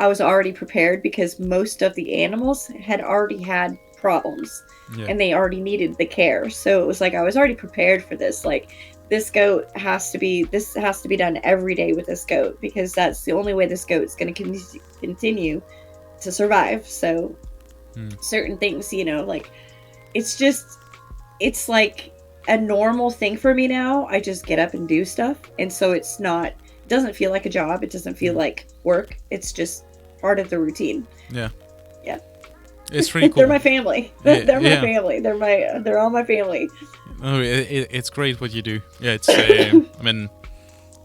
I was already prepared because most of the animals had already had problems and they already needed the care. So it was like, I was already prepared for this. Like, this has to be done every day with this goat because that's the only way this goat's going to continue to survive. So certain things, like, it's like a normal thing for me now. I just get up and do stuff. And so it doesn't feel like a job. It doesn't feel like work. It's just part of the routine. Yeah. It's really cool. They're my family. They're my family. They're all my family. Oh, it's great what you do. Yeah, it's I mean,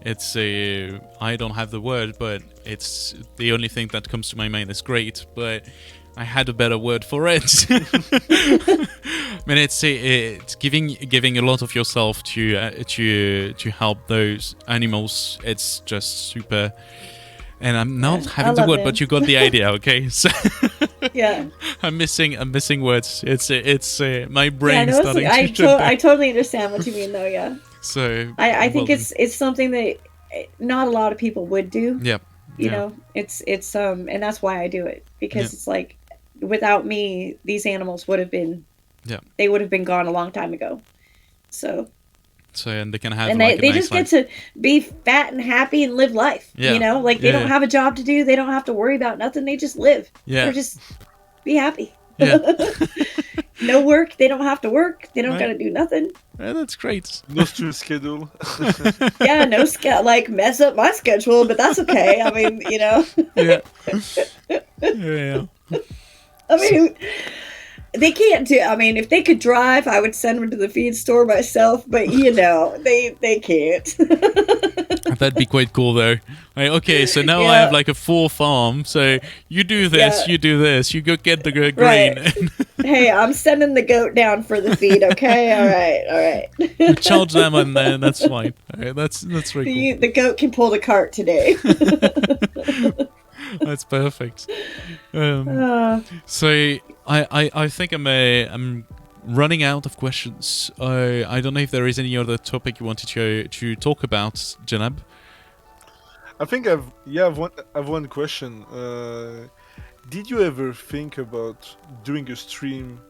it's I don't have the word, but it's the only thing that comes to my mind is great, but I had a better word for it. I mean, it's giving a lot of yourself to help those animals. It's just super. And I'm not having the word, but you got the idea, okay? So yeah, I'm missing words. It's my brain starting I totally understand what you mean, though. Yeah. So I think it's something that not a lot of people would do. Yeah. You know, it's and that's why I do it, because it's like, without me, these animals would have been gone a long time ago. So and they can have, and they just get to be fat and happy and live life. You know, like, they don't have a job to do. They don't have to worry about nothing. They just live. Or just be happy. No work. They don't have to work. They don't got to do nothing. Yeah, that's great. No stress schedule. No like, mess up my schedule, but that's okay. I mean, Yeah. I mean, they can't do. I mean, if they could drive, I would send them to the feed store myself. But they can't. That'd be quite cool, though. Like, okay, so now I have like a full farm. So you do this, you do this. You go get the grain. Right. Hey, I'm sending the goat down for the feed. Okay, all right. Charge them, and then that's fine. All right, that's really cool. The goat can pull the cart today. That's perfect. So I think I'm running out of questions. I don't know if there is any other topic you wanted to talk about, Janab. I think I've one question. Did you ever think about doing a stream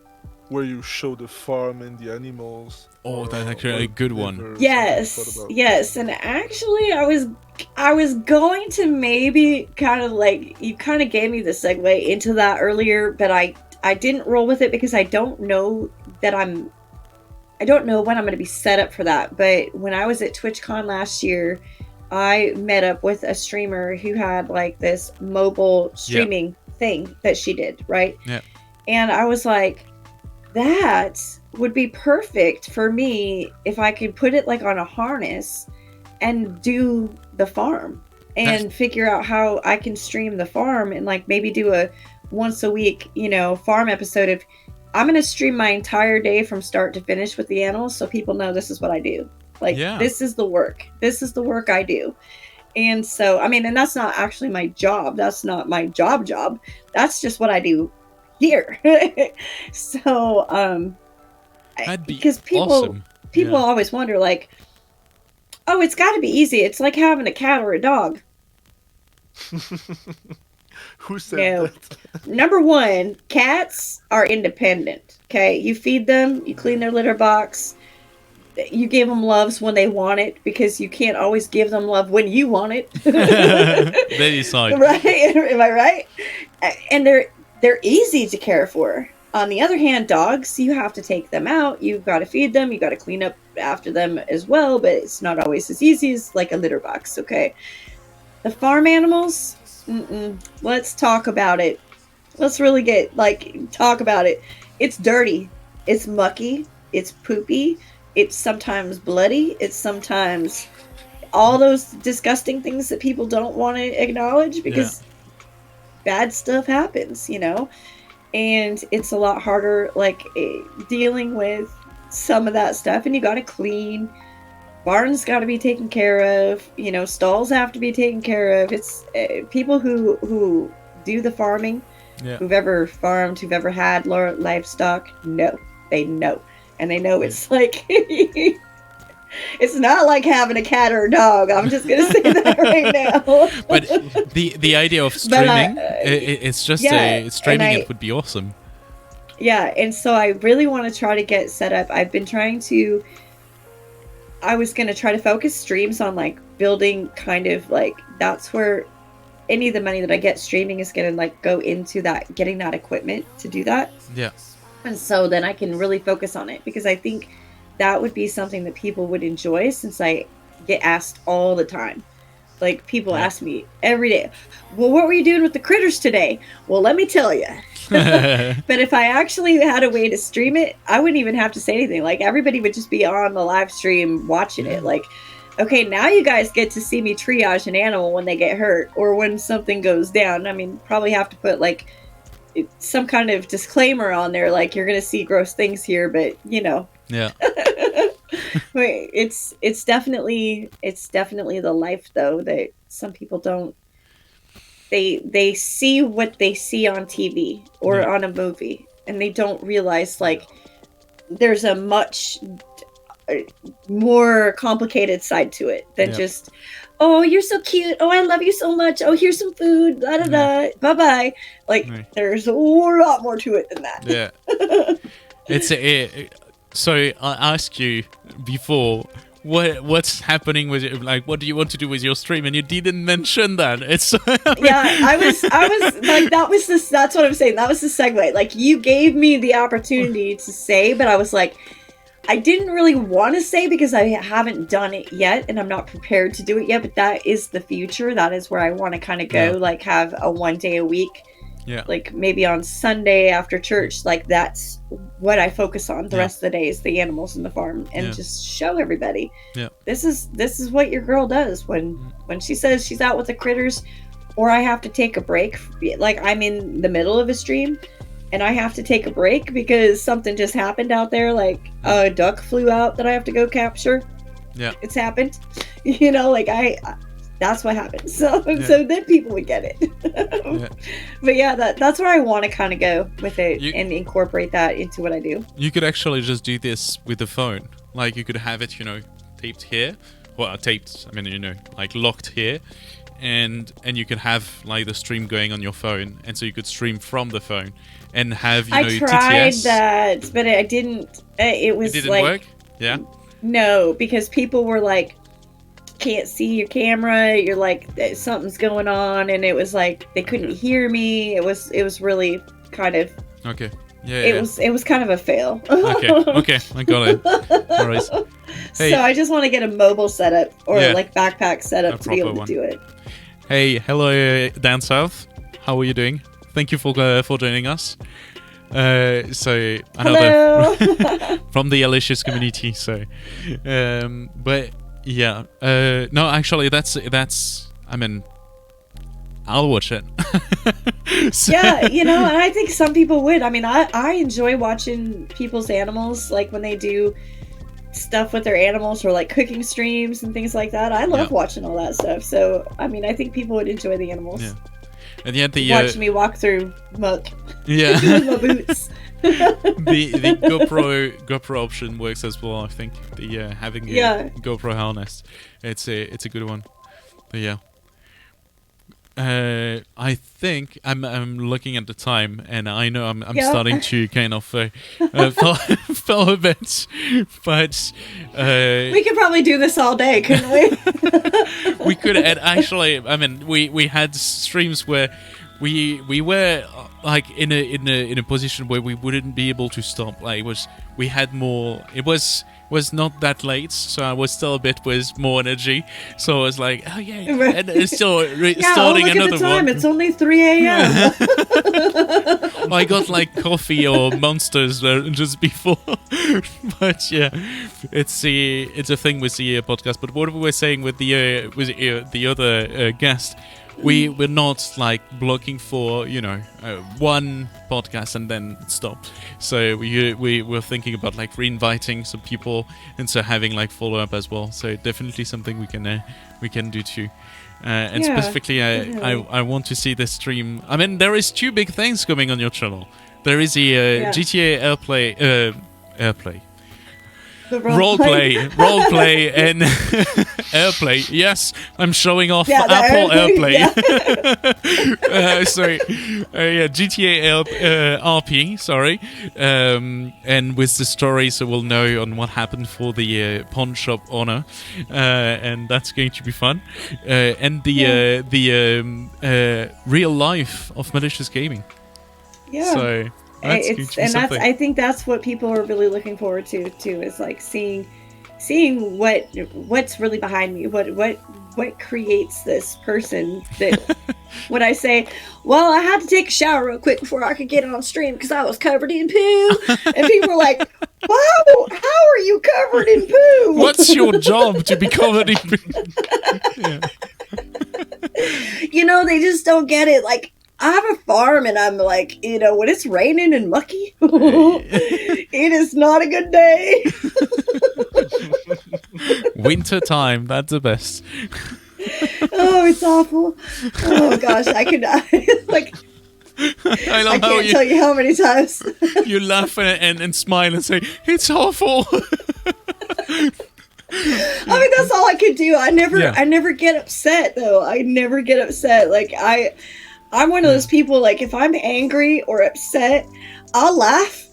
where you show the farm and the animals? Oh, that's actually a good one. Yes, and actually, I was going to maybe kind of like, you kind of gave me the segue into that earlier, but I didn't roll with it because I don't know when I'm going to be set up for that. But when I was at TwitchCon last year, I met up with a streamer who had like this mobile streaming thing that she did, right? Yeah. And I was like, that would be perfect for me if I could put it like on a harness and do the farm and figure out how I can stream the farm and like maybe do a once a week, farm episode of I'm going to stream my entire day from start to finish with the animals so people know this is what I do. Like, this is the work. This is the work I do. And so, I mean, and that's not actually my job. That's not my job. That's just what I do here. So, because people awesome. always wonder, like, oh, it's got to be easy. It's like having a cat or a dog. Who said that? Number one, cats are independent. Okay, you feed them, you clean their litter box, you give them loves when they want it, because you can't always give them love when you want it. They decide, right? Am I right? And they're easy to care for. On the other hand, dogs, you have to take them out. You've got to feed them. You got to clean up after them as well. But it's not always as easy as like a litter box. Okay, the farm animals. Let's talk about it. Let's really talk about it. It's dirty. It's mucky. It's poopy. It's sometimes bloody. It's sometimes all those disgusting things that people don't want to acknowledge because bad stuff happens, and it's a lot harder, dealing with some of that stuff. And you got to clean. Barns got to be taken care of. Stalls have to be taken care of. It's people who do the farming, who've ever farmed, who've ever had livestock, they know. And they know it's like, it's not like having a cat or a dog. I'm just going to say that right now. But the idea of streaming, it's just streaming it would be awesome. Yeah, and so I really want to try to get set up. I was going to try to focus streams on like building kind of like, that's where any of the money that I get streaming is going to like go into that, getting that equipment to do that. Yeah. And so then I can really focus on it, because I think that would be something that people would enjoy, since I get asked all the time. Like, people ask me every day, well, what were you doing with the critters today? Well, let me tell you. But if I actually had a way to stream it, I wouldn't even have to say anything. Like, everybody would just be on the live stream watching it. Like, okay, now you guys get to see me triage an animal when they get hurt or when something goes down. I mean, probably have to put like some kind of disclaimer on there, like, you're gonna see gross things here, but Yeah. Wait, it's definitely the life, though, that some people don't. They see what they see on TV or on a movie, and they don't realize like there's a much more complicated side to it than just, oh, you're so cute, oh, I love you so much, oh, here's some food, da da da, bye bye. Like, there's a lot more to it than that. Yeah. So I asked you before, what's happening with it? Like, what do you want to do with your stream? And you didn't mention that. It's I was like, that's what I'm saying. That was the segue. Like, you gave me the opportunity to say, but I was like, I didn't really want to say because I haven't done it yet and I'm not prepared to do it yet, but that is the future. That is where I want to kind of go, like have a 1 day a week. Yeah. Like maybe on Sunday after church, like that's what I focus on. The rest of the day is the animals in the farm and just show everybody. Yeah. This is what your girl does when she says she's out with the critters, or I have to take a break. Like I'm in the middle of a stream and I have to take a break because something just happened out there. Like a duck flew out that I have to go capture. Yeah. It's happened. Like that's what happened. So then people would get it. But yeah, that's where I want to kind of go with it and incorporate that into what I do. You could actually just do this with the phone. Like you could have it, taped here. Well, taped, I mean, like locked here. And you can have like the stream going on your phone. And so you could stream from the phone and have, I tried TTS. That, but I didn't. It didn't work? Yeah? No, because people were like, can't see your camera, you're like, something's going on, and it was like they couldn't hear me. It was really kind of it was kind of a fail. Okay, I got it. All right. Hey. So I just want to get a mobile setup or Yeah. like backpack setup to be able to one. do it. Hey, hello down south. How are you doing? Thank you for joining us. So another Hello. from the Alicious community. So, but yeah, no, actually, that's. I mean, I'll watch it. So- Yeah, you know, and I think some people would. I mean, I enjoy watching people's animals, like when they do stuff with their animals or like cooking streams and things like that. I love watching all that stuff. So, I mean, I think people would enjoy the animals. Yeah. And yet the Watch me walk through muck. Yeah. With my boots. the GoPro option works as well. I think the having a GoPro harness, it's a good one. But yeah. I think I'm looking at the time, and I know I'm starting to kind of fall a bit, but we could probably do this all day, couldn't we? we could. And actually, I mean, we had streams where we were like in a position where we wouldn't be able to stop. Like we had more. It was not that late, so I was still a bit with more energy. So I was like, oh yeah, and it's still starting look another at the time. one. It's only 3 a.m. I got like coffee or monsters just before, but yeah, it's a thing with the podcast. But what we were saying with the other guest. We're not like blocking for one podcast and then stop. So we were thinking about like reinviting some people and so having like follow up as well. So definitely something we can do too. And specifically, I want to see this stream. I mean, there is 2 big things coming on your channel. There is the GTA Airplay. Roleplay and Airplay. Yes, I'm showing off Apple Airplay. Sorry, GTA RP. Sorry, and with the story, so we'll know on what happened for the pawn shop owner, and that's going to be fun. And the real life of Malicious Gaming. Yeah. So. I think that's what people are really looking forward to too, is like seeing what's really behind me, what creates this person that when I say, well, I had to take a shower real quick before I could get on stream because I was covered in poo, and people are like, wow, how are you covered in poo? What's your job to be covered in poo? Yeah. You know, they just don't get it. Like, I have a farm, and I'm like, when it's raining and mucky, it is not a good day. Winter time, that's the best. Oh, it's awful. Oh gosh, I can't tell you how many times you laugh and smile and say it's awful. I mean, that's all I could do. I never get upset though. I never get upset. Like I'm one of those people, like, if I'm angry or upset, I'll laugh.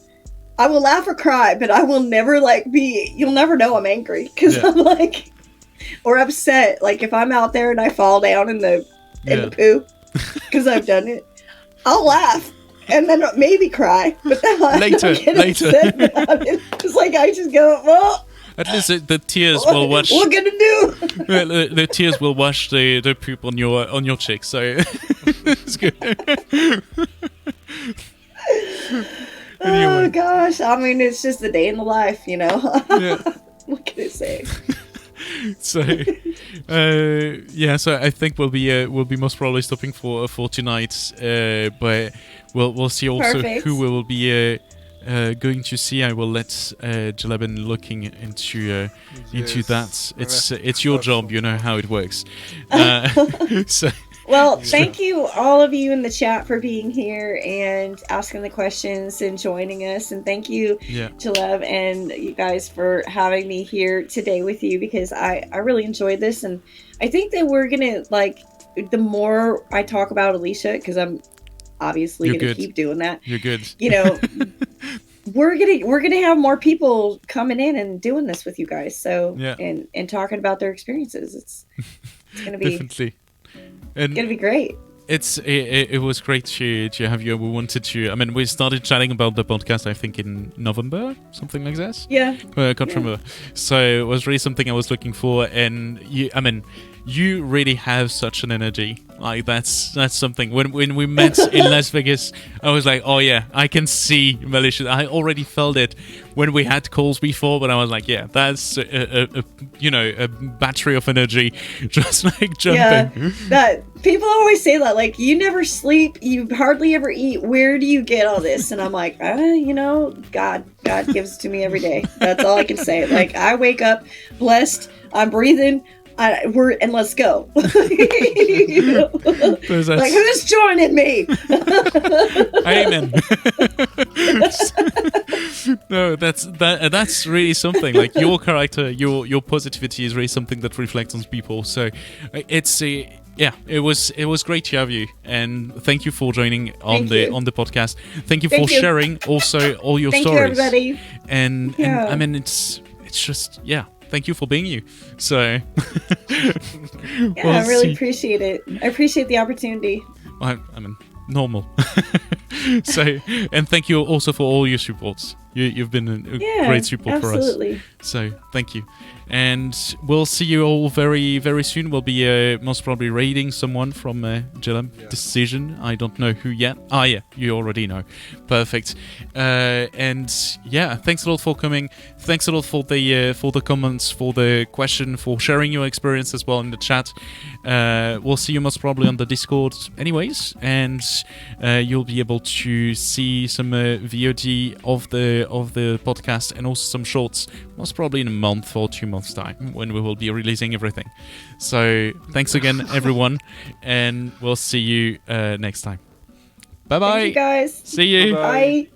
I will laugh or cry, but I will never, you'll never know I'm angry. Because I'm, like, or upset. Like, if I'm out there and I fall down in the poo, because I've done it, I'll laugh. And then maybe cry. But then later. Upset about it. It's like, I just go, well... At least the tears will wash. What gonna do? The tears will wash the poop on your cheek, so it's good. Oh gosh, I mean, it's just a day in the life, Yeah. What can I say? So, so I think we'll be most probably stopping for tonight, but we'll see also who we will be. Going to see. I will let Jalabin looking into that. It's your job. You know how it works. So. Well, thank you, all of you in the chat, for being here and asking the questions and joining us. And thank you, Jaleb, and you guys for having me here today with you, because I really enjoyed this. And I think that we're going to, the more I talk about Alicia, because I'm obviously going to keep doing that. You're good. We're gonna have more people coming in and doing this with you guys. So and talking about their experiences. It's gonna be definitely. And gonna be great. it was great to have you. We wanted to. I mean, we started chatting about the podcast, I think, in November, something like that. Yeah. I can't remember. So it was really something I was looking for, and you really have such an energy. Like that's something. When we met in Las Vegas, I was like, oh yeah, I can see Malicious. I already felt it when we had calls before, but I was like, yeah, that's a battery of energy, just like jumping. Yeah, that people always say that, like, you never sleep, you hardly ever eat. Where do you get all this? And I'm like, God gives it to me every day. That's all I can say. Like, I wake up blessed. I'm breathing. And let's go. Like, who's joining me? Amen. No, that's really something. Like your character, your positivity is really something that reflects on people. So it's it was great to have you, and thank you for joining on the podcast. Thank you for sharing also all your stories. Thank you, everybody. And I mean, it's just thank you for being you. So I really appreciate it. I appreciate the opportunity. I mean, normal. So, and thank you also for all your supports. You've been a great support for us. So thank you. And we'll see you all very, very soon. We'll be most probably raiding someone from Jellum Decision. I don't know who yet. Yeah, you already know. Perfect. And yeah, thanks a lot for coming. Thanks a lot for the comments, for the question, for sharing your experience as well in the chat. We'll see you most probably on the Discord anyways, and you'll be able to see some VOD of the podcast and also some shorts, most probably in a month or 2 months time when we will be releasing everything. So thanks again everyone, and we'll see you next time. Bye bye. Thank you guys. See you. Bye.